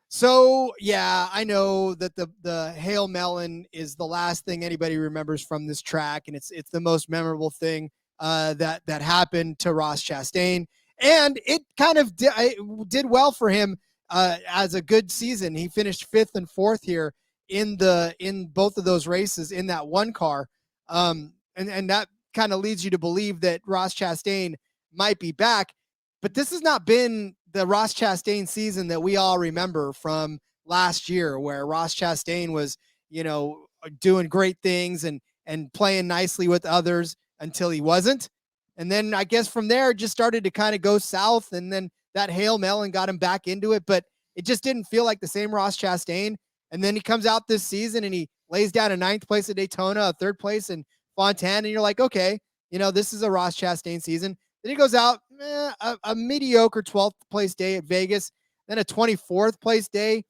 So, yeah, I know that the Hail Melon is the last thing anybody remembers from this track, and it's the most memorable thing that happened to Ross Chastain. And it kind of did well for him as a good season. He finished 5th and 4th here in both of those races in that one car. and that kind of leads you to believe that Ross Chastain might be back. But this has not been the Ross Chastain season that we all remember from last year, where Ross Chastain was, doing great things and playing nicely with others until he wasn't. And then I guess from there, it just started to kind of go south. And then that Hail Melon got him back into it, but it just didn't feel like the same Ross Chastain. And then he comes out this season and he lays down a 9th place at Daytona, a 3rd place in Fontana. And you're like, okay, this is a Ross Chastain season. Then he goes out a mediocre 12th place day at Vegas, then a 24th place day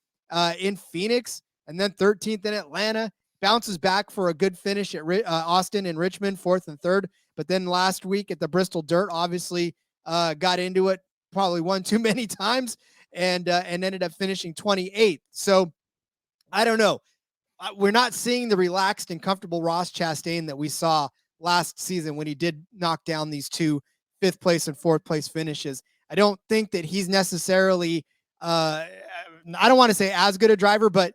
in Phoenix, and then 13th in Atlanta. Bounces back for a good finish at Austin and Richmond, 4th and 3rd. But then last week at the Bristol Dirt, obviously got into it probably one too many times and ended up finishing 28th. So I don't know. We're not seeing the relaxed and comfortable Ross Chastain that we saw last season when he did knock down these 2 5th place and 4th place finishes. I don't think that he's necessarily, I don't want to say as good a driver, but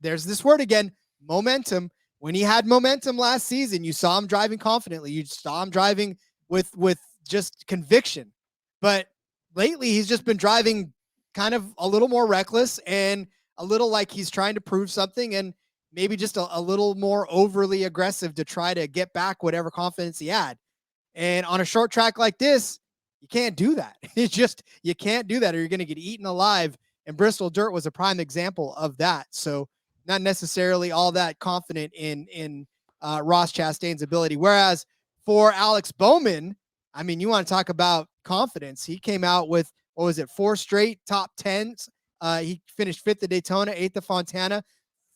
there's this word again, momentum. When he had momentum last season, you saw him driving confidently. You saw him driving with just conviction. But lately, he's just been driving kind of a little more reckless and a little like he's trying to prove something, and maybe just a little more overly aggressive to try to get back whatever confidence he had. And on a short track like this, you can't do that. You can't do that, or you're going to get eaten alive. And Bristol Dirt was a prime example of that. So not necessarily all that confident in Ross Chastain's ability. Whereas for Alex Bowman, I mean, you want to talk about confidence. He came out with, 4 straight top 10s. He finished 5th at Daytona, 8th at Fontana,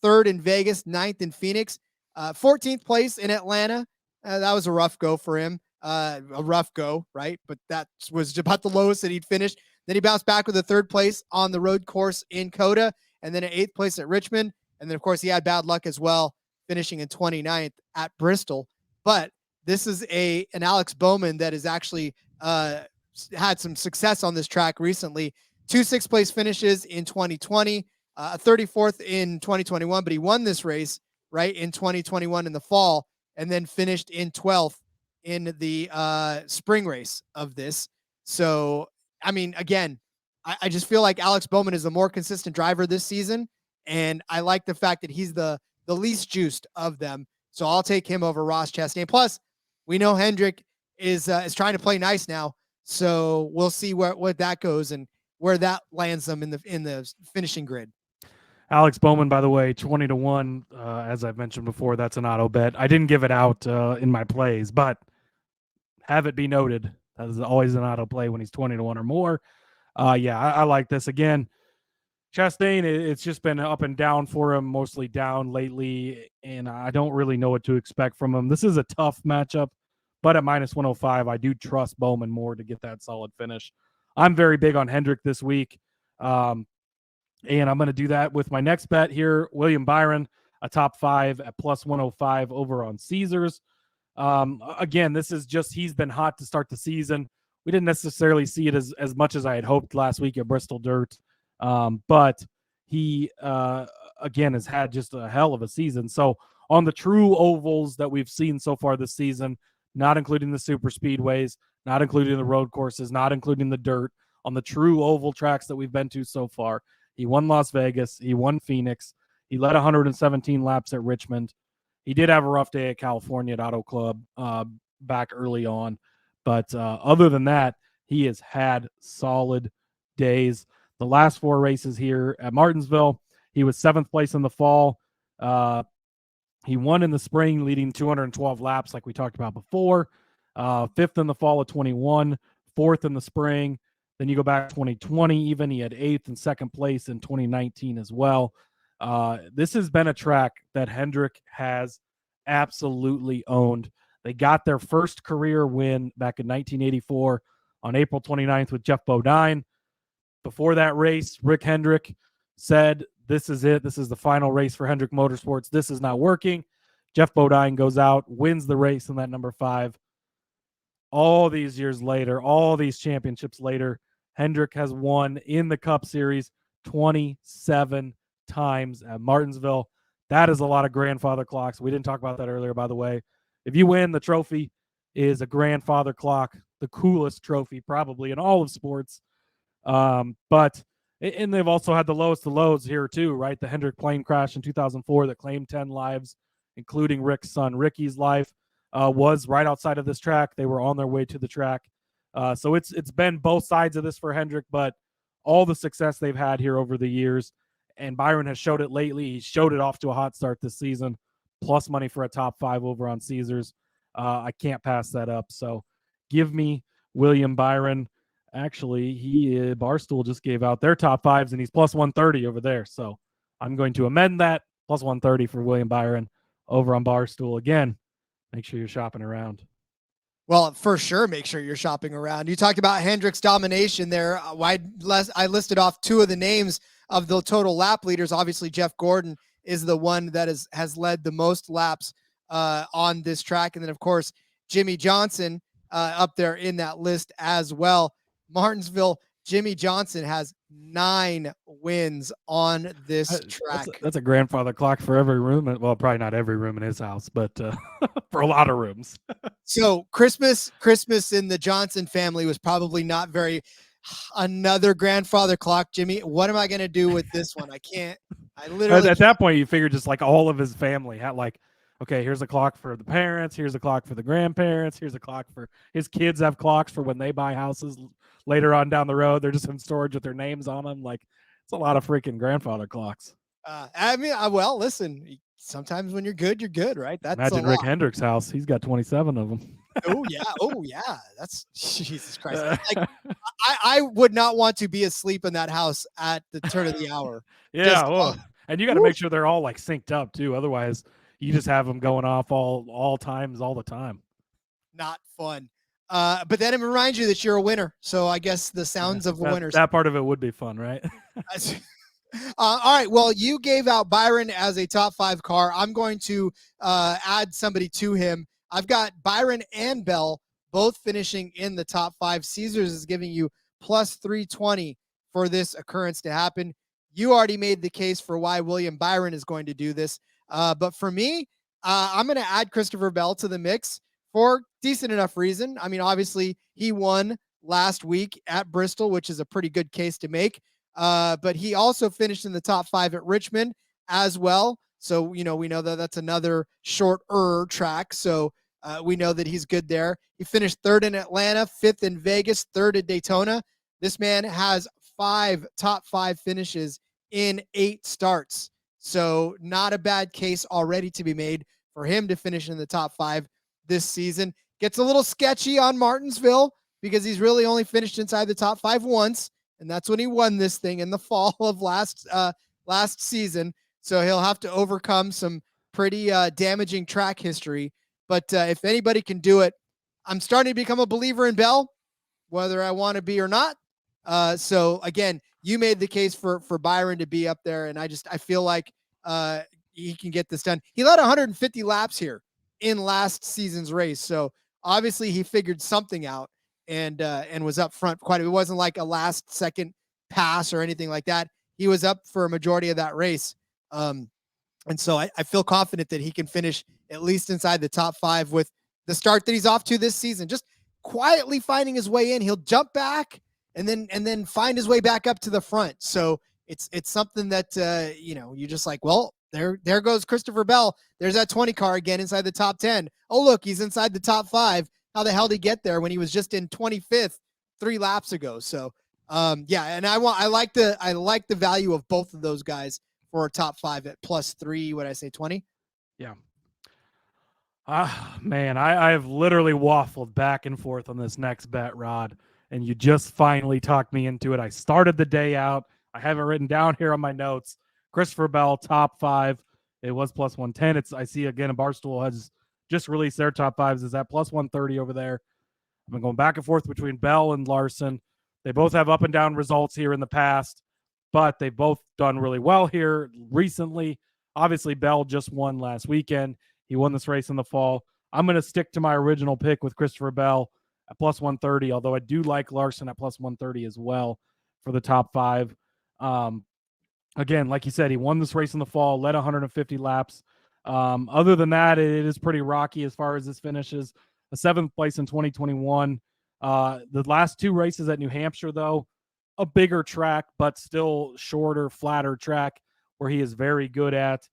3rd in Vegas, 9th in Phoenix, 14th place in Atlanta. That was a rough go for him. A rough go, right? But that was about the lowest that he'd finished. Then he bounced back with a 3rd place on the road course in Coda, and then an 8th place at Richmond. And then, of course, he had bad luck as well, finishing in 29th at Bristol. But this is an Alex Bowman that has actually had some success on this track recently. 2 6th place finishes in 2020, a 34th in 2021, but he won this race right in 2021 in the fall, and then finished in 12th in the spring race of this. So, I mean, again, I just feel like Alex Bowman is the more consistent driver this season, and I like the fact that he's the least juiced of them. So I'll take him over Ross Chastain. Plus, we know Hendrick is trying to play nice now, so we'll see where that goes and where that lands them in the finishing grid. Alex Bowman, by the way, 20-1. As I've mentioned before, that's an auto bet. I didn't give it out in my plays, but have it be noted that is always an auto play when he's 20-1 or more. I like this. Again, Chastain, it's just been up and down for him, mostly down lately, and I don't really know what to expect from him. This is a tough matchup, but at -105, I do trust Bowman more to get that solid finish. I'm very big on Hendrick this week, and I'm going to do that with my next bet here, William Byron, a top 5 at +105 over on Caesars. Again, this is just, he's been hot to start the season. We didn't necessarily see it as much as I had hoped last week at Bristol Dirt. But he, again, has had just a hell of a season. So on the true ovals that we've seen so far this season, not including the super speedways, not including the road courses, not including the dirt, on the true oval tracks that we've been to so far, he won Las Vegas, he won Phoenix, he led 117 laps at Richmond. He did have a rough day at California at Auto Club back early on. But other than that, he has had solid days. The last 4 races here at Martinsville, he was 7th place in the fall. He won in the spring, leading 212 laps like we talked about before. 5th in the fall of 21, 4th in the spring. Then you go back to 2020, even he had 8th and 2nd place in 2019 as well. This has been a track that Hendrick has absolutely owned. They got their first career win back in 1984 on April 29th with Jeff Bodine. Before that race, Rick Hendrick said, this is it. This is the final race for Hendrick Motorsports. This is not working. Jeff Bodine goes out, wins the race in that number 5. All these years later, all these championships later, Hendrick has won in the Cup Series 27 times at Martinsville. That is a lot of grandfather clocks. We didn't talk about that earlier, by the way. if you win, the trophy is a grandfather clock, the coolest trophy probably in all of sports. But they've also had the lowest of lows here too, right? The Hendrick plane crash in 2004 that claimed 10 lives, including Rick's son Ricky's life, was right outside of this track. They were on their way to the track. So it's been both sides of this for Hendrick, but all the success they've had here over the years, and Byron has showed it lately. He showed it off to a hot start this season, plus money for a top 5 over on Caesars. I can't pass that up. So give me William Byron. Actually, Barstool just gave out their top 5s, and he's plus 130 over there. So I'm going to amend that, plus 130 for William Byron over on Barstool. Again, make sure you're shopping around. Well, for sure, make sure you're shopping around. You talked about Hendrick's domination there. I listed off 2 of the names of the total lap leaders. Obviously, Jeff Gordon is the one that has led the most laps on this track. And then, of course, Jimmy Johnson up there in that list as well. Martinsville, Jimmy Johnson has 9 wins on this track. That's a grandfather clock for every room. Well, probably not every room in his house, but for a lot of rooms. So Christmas in the Johnson family was probably not very. Another grandfather clock, Jimmy. What am I going to do with this one? I literally at that point you figure just like all of his family had like, okay, here's a clock for the parents, here's a clock for the grandparents, here's a clock for his kids have clocks for when they buy houses later on down the road. They're just in storage with their names on them. Like, it's a lot of freaking grandfather clocks. Well, listen, sometimes when you're good, right? That's Imagine Rick Hendrick's house. He's got 27 of them. Oh yeah. That's Jesus Christ. Like, I would not want to be asleep in that house at the turn of the hour. Yeah. And you got to make sure they're all like synced up too. Otherwise you just have them going off all times, all the time. Not fun. But then it reminds you that you're a winner. So I guess the sounds of winners. That part of it would be fun, right? All right. Well, you gave out Byron as a top 5 car. I'm going to add somebody to him. I've got Byron and Bell both finishing in the top 5. Caesars is giving you plus 320 for this occurrence to happen. You already made the case for why William Byron is going to do this. But for me, I'm going to add Christopher Bell to the mix for decent enough reason. I mean, obviously, he won last week at Bristol, which is a pretty good case to make. But he also finished in the top 5 at Richmond as well. So, we know that that's another shorter track. So we know that he's good there. He finished 3rd in Atlanta, 5th in Vegas, 3rd at Daytona. This man has 5 top 5 finishes in 8 starts. So not a bad case already to be made for him to finish in the top 5 this season. Gets a little sketchy on Martinsville because he's really only finished inside the top 5 once. And that's when he won this thing in the fall of last season. So he'll have to overcome some pretty damaging track history. But if anybody can do it, I'm starting to become a believer in Bell, whether I want to be or not. So again, you made the case for Byron to be up there, and I feel like he can get this done. He led 150 laps here in last season's race, so obviously he figured something out and was up front quite a bit. It wasn't like a last second pass or anything like that. He was up for a majority of that race. And so I feel confident that he can finish at least inside the top 5 with the start that he's off to this season. Just quietly finding his way in. He'll jump back and then find his way back up to the front. So it's something that, you're just like, well, there goes Christopher Bell. There's that 20 car again inside the top 10. Oh, look, he's inside the top 5. How the hell did he get there when he was just in 25th 3 laps ago? So, and I like the value of both of those guys for a top 5 at plus 3. What I say, 20? Yeah. Man, I've literally waffled back and forth on this next bet, Rod, and you just finally talked me into it. I started the day out. I have it written down here on my notes. Christopher Bell, top 5. It was plus 110. I see again, Barstool has just released their top 5s. Is that plus 130 over there? I've been going back and forth between Bell and Larson. They both have up and down results here in the past, but they've both done really well here recently. Obviously, Bell just won last weekend. He won this race in the fall. I'm going to stick to my original pick with Christopher Bell at plus 130, although I do like Larson at plus 130 as well for the top 5. Again, like you said, he won this race in the fall, led 150 laps. Other than that, it is pretty rocky as far as this finishes. A 7th place in 2021. The last 2 races at New Hampshire, though, a bigger track, but still shorter, flatter track where he is very good at.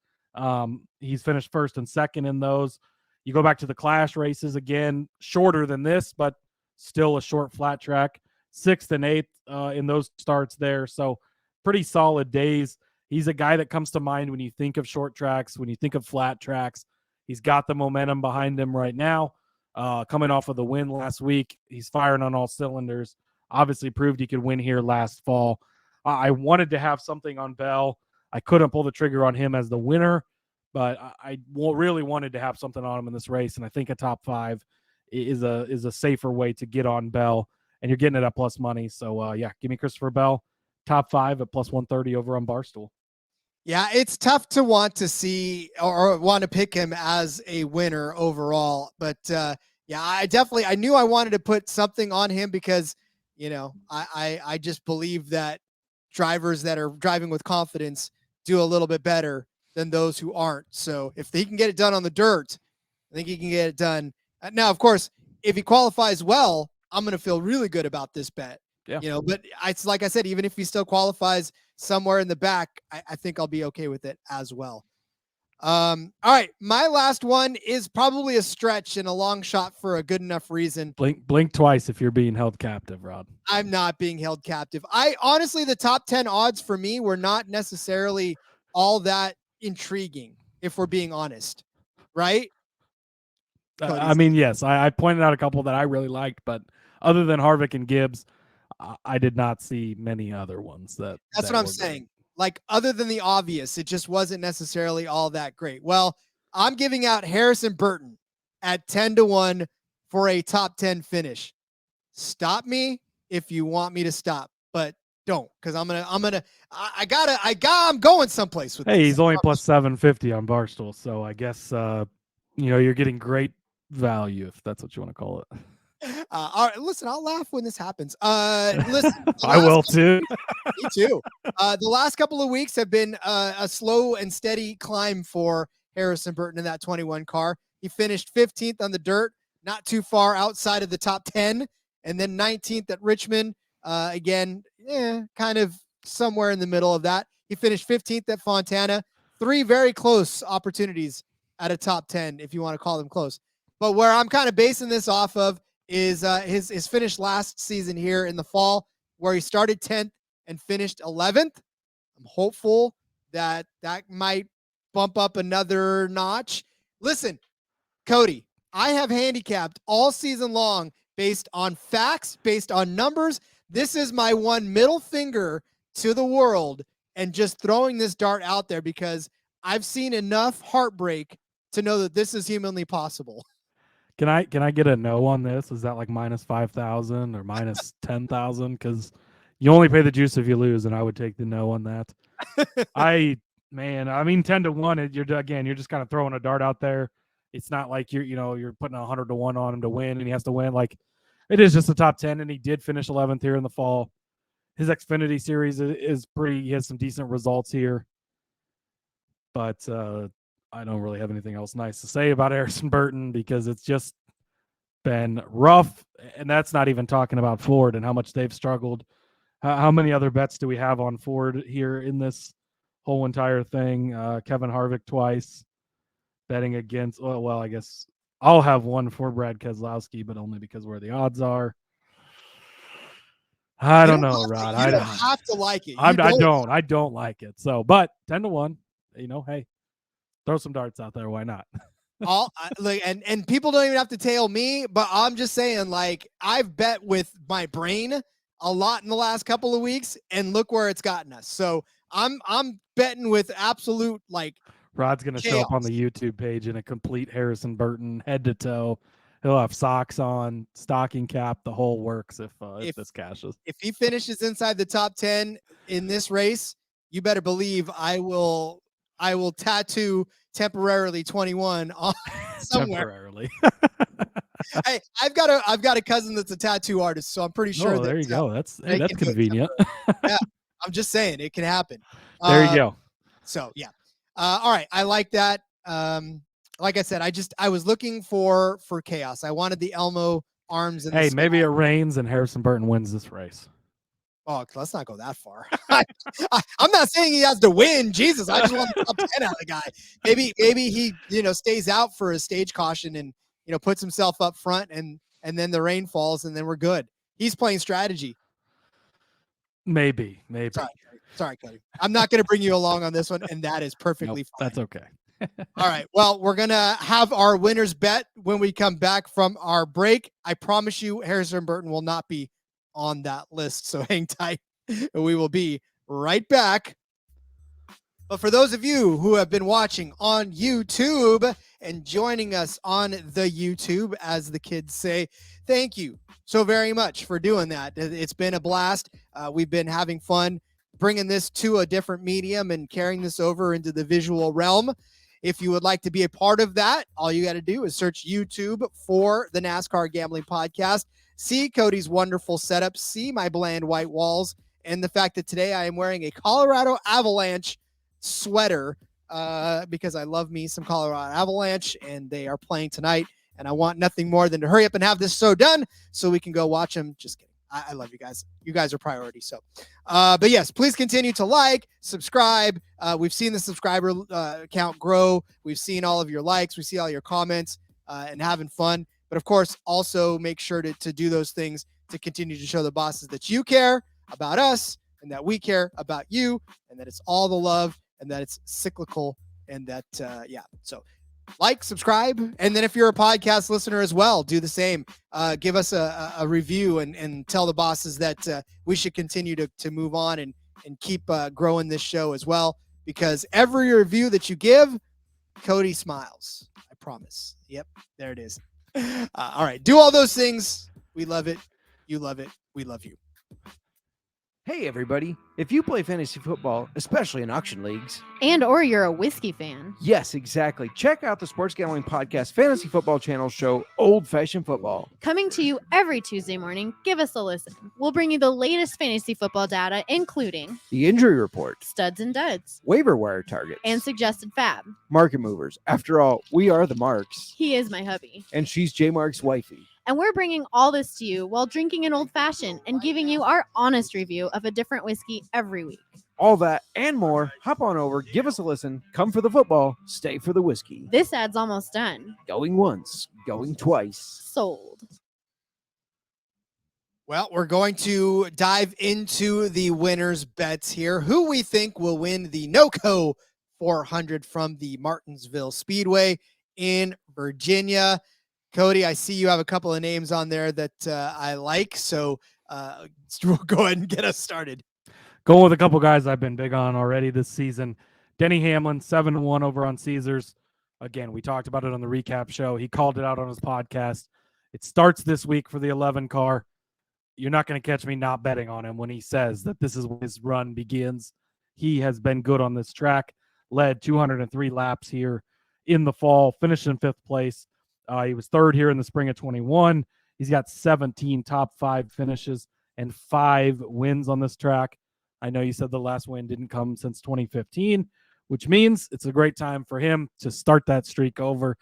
He's finished 1st and 2nd in those. You go back to the Clash races again, shorter than this, but still a short, flat track. 6th and 8th in those starts there. So pretty solid days. He's a guy that comes to mind when you think of short tracks, when you think of flat tracks. He's got the momentum behind him right now. Coming off of the win last week, he's firing on all cylinders. Obviously proved he could win here last fall. I wanted to have something on Bell. I couldn't pull the trigger on him as the winner, but I really wanted to have something on him in this race, and I think a top 5 is a safer way to get on Bell, and you're getting it at plus money. So, give me Christopher Bell, top 5 at plus 130 over on Barstool. Yeah, it's tough to want to see or want to pick him as a winner overall. But, I knew I wanted to put something on him because, I just believe that drivers that are driving with confidence do a little bit better than those who aren't. So if he can get it done on the dirt, I think he can get it done. Now, of course, if he qualifies well, I'm going to feel really good about this bet. Yeah. But it's like I said, even if he still qualifies somewhere in the back, I think I'll be okay with it as well. All right. My last one is probably a stretch and a long shot for a good enough reason. Blink twice if you're being held captive, Rod. I'm not being held captive. Honestly, the top 10 odds for me were not necessarily all that intriguing, if we're being honest. Right? Yes, I pointed out a couple that I really liked, but other than Harvick and Gibbs, I did not see many other ones. That's what I'm saying. Good. Like, other than the obvious, it just wasn't necessarily all that great. Well, I'm giving out Harrison Burton at 10-1 for a top 10 finish. Stop me if you want me to stop, but don't, because I'm going someplace with this. Hey, he's only plus 750 on Barstool, so I guess you're getting great value, if that's what you want to call it. All right, listen, I'll laugh when this happens. Listen, I will too. Me too. The last couple of weeks have been a slow and steady climb for Harrison Burton in that 21 car. He finished 15th on the dirt, not too far outside of the top 10, and then 19th at Richmond. Again, kind of somewhere in the middle of that. He finished 15th at Fontana. 3 very close opportunities at a top 10, if you want to call them close. But where I'm kind of basing this off of is his finish last season here in the fall, where he started 10th and finished 11th. I'm hopeful that might bump up another notch. Listen, Cody, I have handicapped all season long based on facts, based on numbers. This is my one middle finger to the world and just throwing this dart out there because I've seen enough heartbreak to know that this is humanly possible. Can I get a no on this? Is that like minus 5,000 or minus 10,000? Because you only pay the juice if you lose, and I would take the no on that. 10-1. You're just kind of throwing a dart out there. It's not like you're putting 100-1 on him to win, and he has to win. Like, it is just a top 10, and he did finish 11th here in the fall. His Xfinity Series is pretty. He has some decent results here, but I don't really have anything else nice to say about Harrison Burton because it's just been rough. And that's not even talking about Ford and how much they've struggled. How many other bets do we have on Ford here in this whole entire thing? Kevin Harvick twice betting against, well, I guess I'll have one for Brad Keselowski, but only because where the odds are. I don't know, Rod. You don't have to like it. I don't like it. So, but 10-1, hey. Throw some darts out there. Why not? And people don't even have to tail me, but I'm just saying, like, I've bet with my brain a lot in the last couple of weeks, and look where it's gotten us. So I'm betting with absolute, like, Rod's gonna show up on the YouTube page in a complete Harrison Burton head to toe. He'll have socks on, stocking cap, the whole works if this cashes. If he finishes inside the top 10 in this race, you better believe I will tattoo temporarily 21 on somewhere. Temporarily. Hey, I've got a cousin that's a tattoo artist, so I'm pretty sure. There you go. That's convenient. Yeah, I'm just saying it can happen. There you go. So yeah. All right. I like that. like I said, I was looking for chaos. I wanted the Elmo arms. Hey, maybe it rains and Harrison Burton wins this race. Oh, let's not go that far. I'm not saying he has to win. Jesus, I just want the top 10 out of the guy. Maybe he, stays out for a stage caution and, puts himself up front and then the rain falls and then we're good. He's playing strategy. Maybe. Sorry, Cody. I'm not going to bring you along on this one, and that is perfectly fine. That's okay. All right. Well, we're going to have our winner's bet when we come back from our break. I promise you, Harrison Burton will not be on that list, so hang tight. We will be right back. But for those of you who have been watching on YouTube and joining us on the YouTube, as the kids say, thank you so very much for doing that. It's been a blast. We've been having fun bringing this to a different medium and carrying this over into the visual realm. If you would like to be a part of that, all you got to do is search YouTube for the NASCAR Gambling Podcast. See Cody's wonderful setup. See my bland white walls. And the fact that today I am wearing a Colorado Avalanche sweater because I love me some Colorado Avalanche, and they are playing tonight. And I want nothing more than to hurry up and have this show done so we can go watch them. Just kidding. I love you guys. You guys are priority. So, but yes, please continue to like, subscribe. We've seen the subscriber count grow. We've seen all of your likes. We see all your comments and having fun. But of course, also make sure to do those things to continue to show the bosses that you care about us and that we care about you and that it's all the love and that it's cyclical and that, So like, subscribe. And then if you're a podcast listener as well, do the same. Give us a review and tell the bosses that we should continue to move on and keep growing this show as well, because every review that you give, Cody smiles. I promise. Yep. There it is. All right. Do all those things. We love it. You love it. We love you. Hey, everybody. If you play fantasy football, especially in auction leagues, or you're a whiskey fan. Yes, exactly. Check out the Sports Gambling Podcast Fantasy Football Channel show, Old Fashioned Football. Coming to you every Tuesday morning, give us a listen. We'll bring you the latest fantasy football data, including the injury report, studs and duds, waiver wire targets, and suggested fab. Market movers. After all, we are the Marks. He is my hubby. And she's J Mark's wifey. And we're bringing all this to you while drinking an old fashioned and giving you our honest review of a different whiskey every week. All that and more. Hop on over, give us a listen, come for the football, stay for the whiskey. This ad's almost done. Going once, going twice. Sold. Well, we're going to dive into the winners' bets here. Who we think will win the NOCO 400 from the Martinsville Speedway in Virginia. Cody, I see you have a couple of names on there that I like, so we'll go ahead and get us started. Going with a couple guys I've been big on already this season. Denny Hamlin, 7-1 over on Caesars. Again, we talked about it on the recap show. He called it out on his podcast. It starts this week for the 11 car. You're not going to catch me not betting on him when he says that this is when his run begins. He has been good on this track, led 203 laps here in the fall, finished in 5th place. He was 3rd here in the spring of 21. He's got 17 top 5 finishes and 5 wins on this track. I know you said the last win didn't come since 2015, which means it's a great time for him to start that streak over,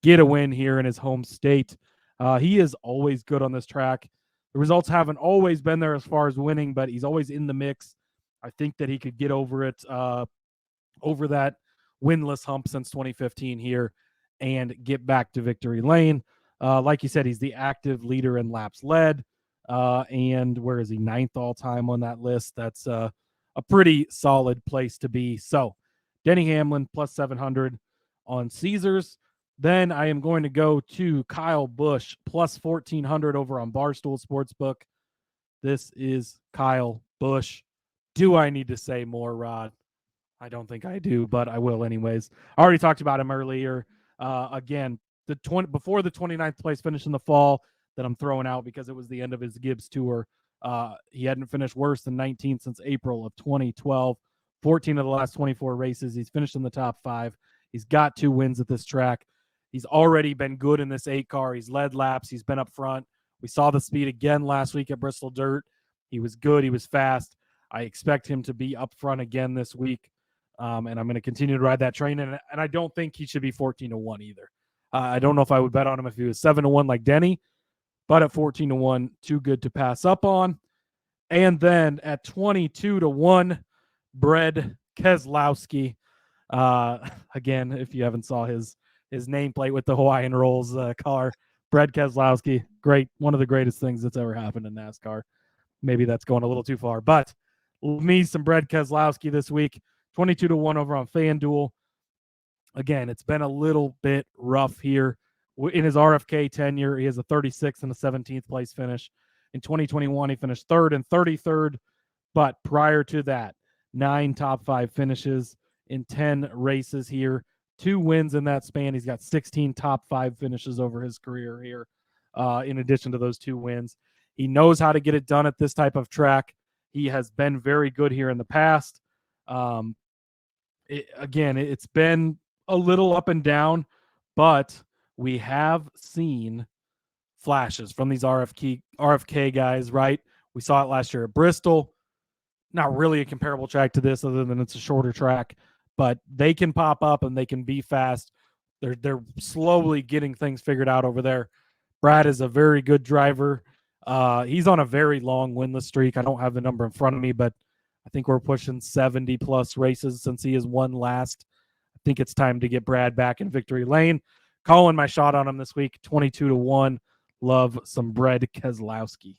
get a win here in his home state. He is always good on this track. The results haven't always been there as far as winning, but he's always in the mix. I think that he could get over it, over that winless hump since 2015 here and get back to victory lane. Like you said, he's the active leader in laps led. And where is he? 9th all time on that list. That's a pretty solid place to be. So Denny Hamlin plus 700 on Caesars. Then I am going to go to Kyle Busch plus 1,400 over on Barstool Sportsbook. This is Kyle Busch. Do I need to say more, Rod? I don't think I do, but I will anyways. I already talked about him earlier. Again, before the 29th place finish in the fall that I'm throwing out because it was the end of his Gibbs tour. He hadn't finished worse than 19th since April of 2012. 14 of the last 24 races. He's finished in the top 5. He's got 2 wins at this track. He's already been good in this 8 car. He's led laps. He's been up front. We saw the speed again last week at Bristol Dirt. He was good. He was fast. I expect him to be up front again this week. And I'm going to continue to ride that train. And I don't think he should be 14-1 either. I don't know if I would bet on him if he was 7-1 like Denny, but at 14-1, too good to pass up on. And then at 22-1, Brad Keselowski. Again, if you haven't saw his nameplate with the Hawaiian Rolls car, Brad Keselowski, great, one of the greatest things that's ever happened in NASCAR. Maybe that's going a little too far, but me some Brad Keselowski this week, 22-1 over on FanDuel. Again, it's been a little bit rough here. In his RFK tenure, he has a 36th and a 17th place finish. In 2021, he finished 3rd and 33rd, but prior to that, 9 top 5 finishes in 10 races here, 2 wins in that span. He's got 16 top 5 finishes over his career here, in addition to those 2 wins. He knows how to get it done at this type of track. He has been very good here in the past. It's been a little up and down, but we have seen flashes from these RFK guys, right? We saw it last year at Bristol. Not really a comparable track to this other than it's a shorter track, but they can pop up and they can be fast. They're slowly getting things figured out over there. Brad is a very good driver. He's on a very long winless streak. I don't have the number in front of me, but I think we're pushing 70 plus races since he has won last. I think it's time to get Brad back in victory lane. Calling my shot on him this week, 22-1. Love some Brad Keselowski.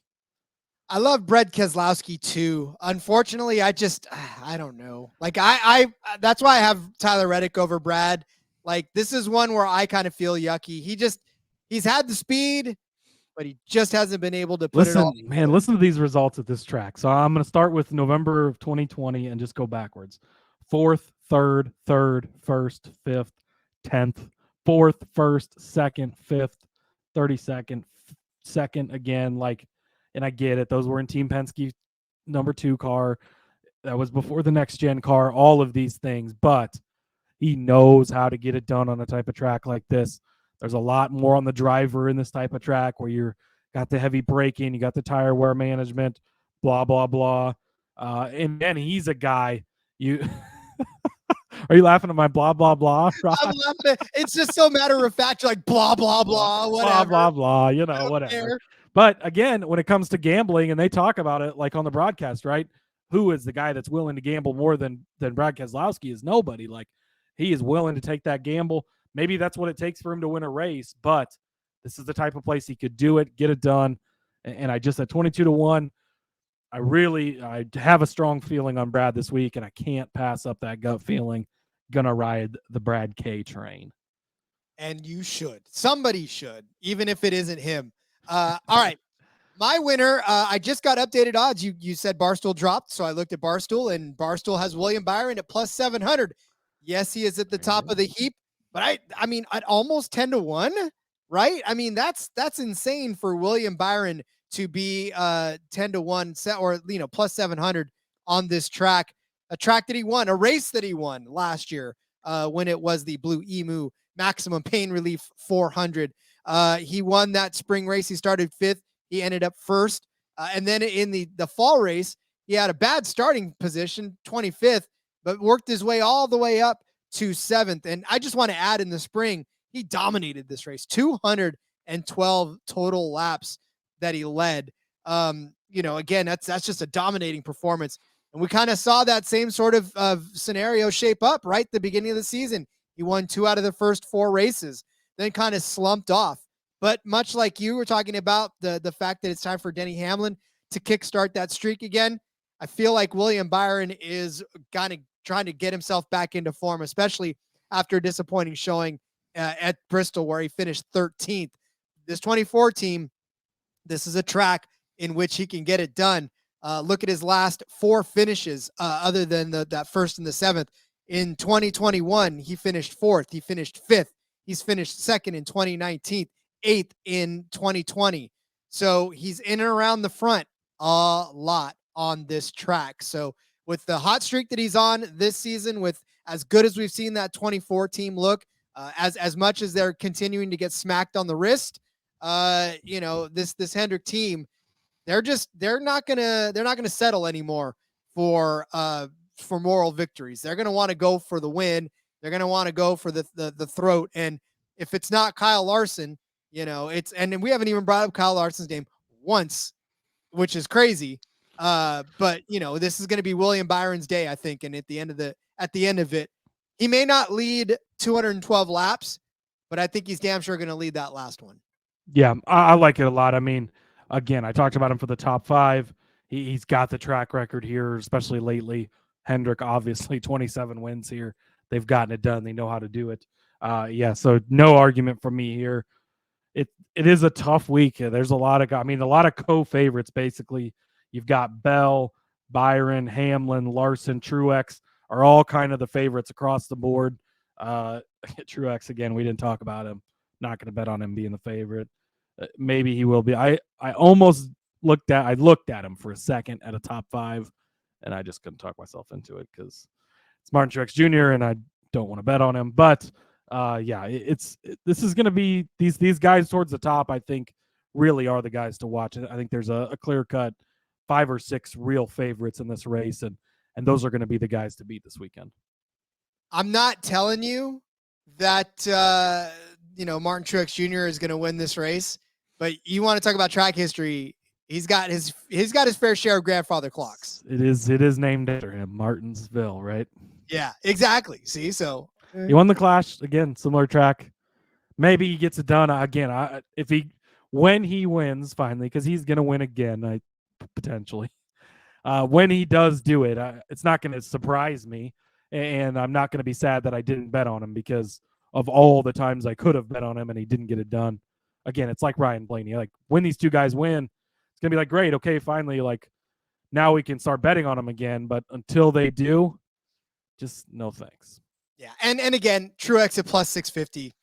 I love Brad Keselowski too. Unfortunately, I don't know. Like I that's why I have Tyler Reddick over Brad. Like this is one where I kind of feel yucky. He's had the speed, but he just hasn't been able to put it all. Man, listen to these results at this track. So I'm going to start with November of 2020 and just go backwards. 4th, 3rd, 1st, 5th, 10th, 4th, 1st, 2nd, 5th, 32nd, 2nd again. And I get it. Those were in Team Penske number 2 car. That was before the next gen car, all of these things. But he knows how to get it done on a type of track like this. There's a lot more on the driver in this type of track where you're got the heavy braking, you got the tire wear management, blah, blah, blah. And then he's a guy you are you laughing at my blah, blah, blah? I'm laughing. It's just so matter of fact, like blah, blah, blah, whatever. Blah, blah, blah, whatever. Care. But again, when it comes to gambling and they talk about it like on the broadcast, right? Who is the guy that's willing to gamble more than Brad Keselowski is nobody. Like he is willing to take that gamble. Maybe that's what it takes for him to win a race, but this is the type of place he could do it, get it done. And I just at 22-1, I have a strong feeling on Brad this week, and I can't pass up that gut feeling. Gonna ride the Brad K train. And you should. Somebody should, even if it isn't him. All right. My winner, I just got updated odds. You said Barstool dropped, so I looked at Barstool, and Barstool has William Byron at plus 700. Yes, he is at the top of the heap, but I mean, at almost 10-1, right? I mean, that's insane for William Byron to be 10-1 or plus 700 on this track, a track that he won, a race that he won last year when it was the Blue Emu Maximum Pain Relief 400. He won that spring race. He started 5th. He ended up 1st. And then in the fall race, he had a bad starting position, 25th, but worked his way all the way up to 7th. And I just want to add, in the spring, he dominated this race, 212 total laps that he led. Again, that's just a dominating performance. And we kind of saw that same sort of scenario shape up right at the beginning of the season. He won 2 out of the first 4 races, then kind of slumped off. But much like you were talking about the fact that it's time for Denny Hamlin to kickstart that streak again, I feel like William Byron is kind of trying to get himself back into form, especially after a disappointing showing at Bristol where he finished 13th. This 24 team, this is a track in which he can get it done. Look at his last 4 finishes other than that 1st and the 7th. In 2021, he finished 4th. He finished 5th. He's finished 2nd in 2019, 8th in 2020. So he's in and around the front a lot on this track. So with the hot streak that he's on this season, with as good as we've seen that 24 team look, as much as they're continuing to get smacked on the wrist, this Hendrick team, they're not gonna settle anymore for for moral victories. They're going to want to go for the win. They're going to want to go for the throat. And if it's not Kyle Larson, and we haven't even brought up Kyle Larson's name once, which is crazy. But this is going to be William Byron's day, I think. And at the end of it, he may not lead 212 laps, but I think he's damn sure going to lead that last one. Yeah, I like it a lot. I mean, again, I talked about him for the top 5. He's got the track record here, especially lately. Hendrick, obviously, 27 wins here. They've gotten it done. They know how to do it. So no argument from me here. It is a tough week. There's a lot of co-favorites, basically. You've got Bell, Byron, Hamlin, Larson, Truex are all kind of the favorites across the board. Truex, again, we didn't talk about him. Not going to bet on him being the favorite. Maybe he will be. I almost looked at him for a second at a top 5, and I just couldn't talk myself into it because it's Martin Truex Jr. and I don't want to bet on him. But this is going to be these guys towards the top. I think really are the guys to watch. I think there's a clear cut 5 or 6 real favorites in this race, and those are going to be the guys to beat this weekend. I'm not telling you that Martin Truex Jr. is going to win this race, but you want to talk about track history. He's got his fair share of grandfather clocks. It is named after him, Martinsville, right? Yeah, exactly. See, so he won the Clash again, similar track. Maybe he gets it done again. When he wins finally, because he's going to win again, potentially. When he does do it, it's not going to surprise me, and I'm not going to be sad that I didn't bet on him because of all the times I could have bet on him and he didn't get it done. Again, it's like Ryan Blaney. Like when these two guys win, it's going to be like, great, okay, finally, like now we can start betting on them again. But until they do, just no thanks. Yeah, and again, Truex at plus 650.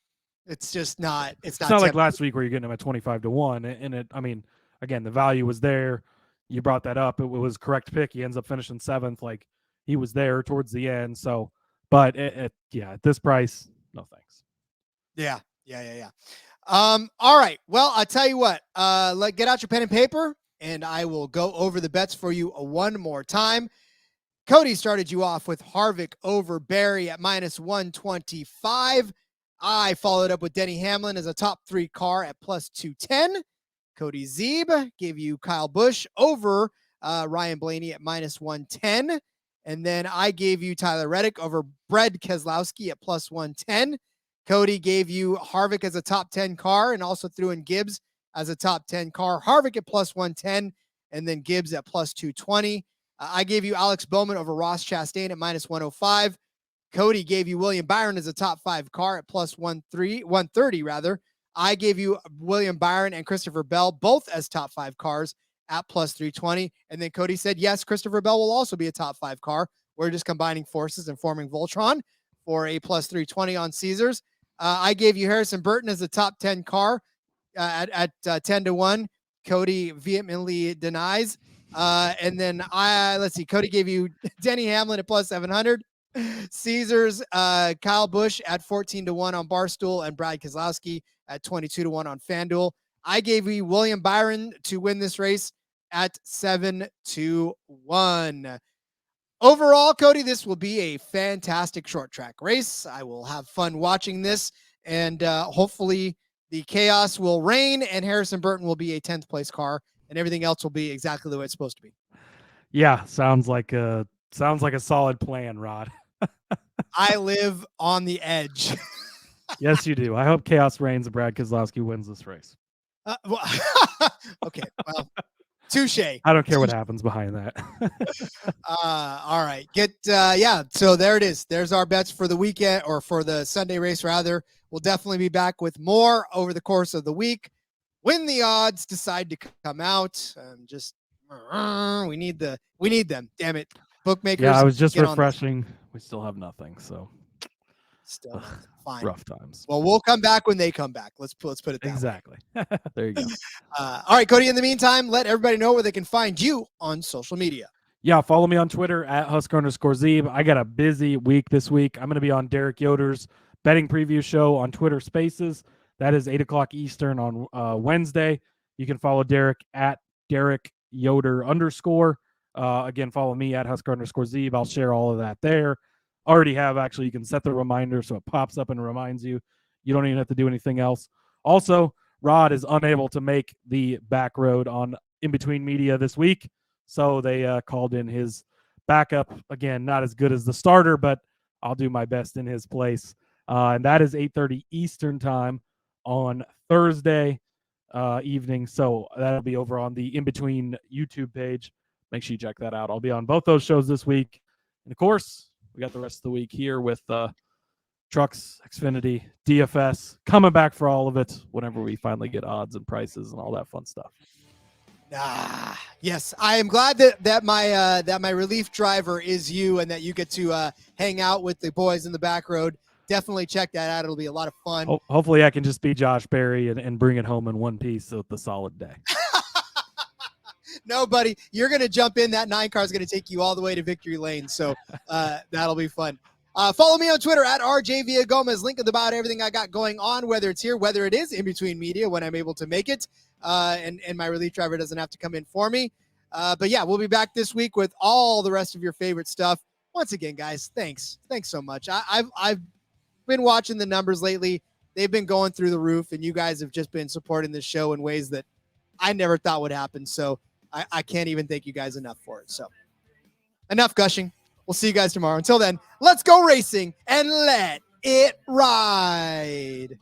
It's just not. It's not like last week where you're getting him at 25-1, and it. I mean, again, the value was there. You brought that up. It was correct pick. He ends up finishing 7th. Like he was there towards the end. So, but at this price, no thanks. Yeah. All right. Well, I'll tell you what. Get out your pen and paper, and I will go over the bets for you one more time. Cody started you off with Harvick over Barry at minus 125. I followed up with Denny Hamlin as a top 3 car at plus 210. Cody Zeeb gave you Kyle Busch over Ryan Blaney at minus 110. And then I gave you Tyler Reddick over Brad Keselowski at plus 110. Cody gave you Harvick as a top 10 car and also threw in Gibbs as a top 10 car. Harvick at plus 110 and then Gibbs at plus 220. I gave you Alex Bowman over Ross Chastain at minus 105. Cody gave you William Byron as a top 5 car at plus 130 rather. I gave you William Byron and Christopher Bell both as top 5 cars at plus 320. And then Cody said, yes, Christopher Bell will also be a top 5 car. We're just combining forces and forming Voltron for a plus 320 on Caesars. I gave you Harrison Burton as a top 10 car at 10-1. Cody vehemently denies. And then let's see. Cody gave you Denny Hamlin at plus 700. Caesars, Kyle Busch at 14-1 on Barstool and Brad Keselowski at 22-1 on FanDuel. I gave you William Byron to win this race at 7-1. Overall, Cody, this will be a fantastic short track race. I will have fun watching this, and hopefully the chaos will reign and Harrison Burton will be a 10th place car and everything else will be exactly the way it's supposed to be. Yeah, sounds like a solid plan, Rod. I live on the edge. Yes, you do. I hope chaos reigns and Brad Keselowski wins this race. Okay, well, touche. I don't care what happens behind that. All right. So there it is. There's our bets for the weekend, or for the Sunday race rather. We'll definitely be back with more over the course of the week when the odds decide to come out. We need them. Damn it. Bookmakers. Yeah, I was just refreshing. We still have nothing, so still fine. Rough times. Well, we'll come back when they come back. Let's put it that exactly. There you go. All right, Cody. In the meantime, let everybody know where they can find you on social media. Yeah, follow me on Twitter at Husker_Zeeb. I got a busy week this week. I'm going to be on Derek Yoder's betting preview show on Twitter Spaces. That is 8:00 Eastern on Wednesday. You can follow Derek at Derek Yoder _. Again, follow me at Husker_Zeeb. I'll share all of that there. Already have, actually, you can set the reminder so it pops up and reminds you. You don't even have to do anything else. Also, Rod is unable to make the back road on In Between Media this week, so they called in his backup. Again, not as good as the starter, but I'll do my best in his place. And that is 8:30 Eastern time on Thursday evening. So that'll be over on the In Between YouTube page. Make sure you check that out. I'll be on both those shows this week. And of course, we got the rest of the week here with Trucks, Xfinity, DFS, coming back for all of it whenever we finally get odds and prices and all that fun stuff. Yes, I am glad that my relief driver is you, and that you get to hang out with the boys in the back road. Definitely check that out. It'll be a lot of fun. Hopefully I can just be Josh Berry and bring it home in one piece with the solid day. No, buddy, you're going to jump in. That 9 car is going to take you all the way to victory lane. So that'll be fun. Follow me on Twitter at RJ Villagomez. Link about everything I got going on, whether it's here, whether it is In Between Media when I'm able to make it. And my relief driver doesn't have to come in for me. But yeah, we'll be back this week with all the rest of your favorite stuff. Once again, guys, thanks so much. I've been watching the numbers lately. They've been going through the roof, and you guys have just been supporting the show in ways that I never thought would happen. So I can't even thank you guys enough for it. So enough gushing. We'll see you guys tomorrow. Until then, let's go racing and let it ride.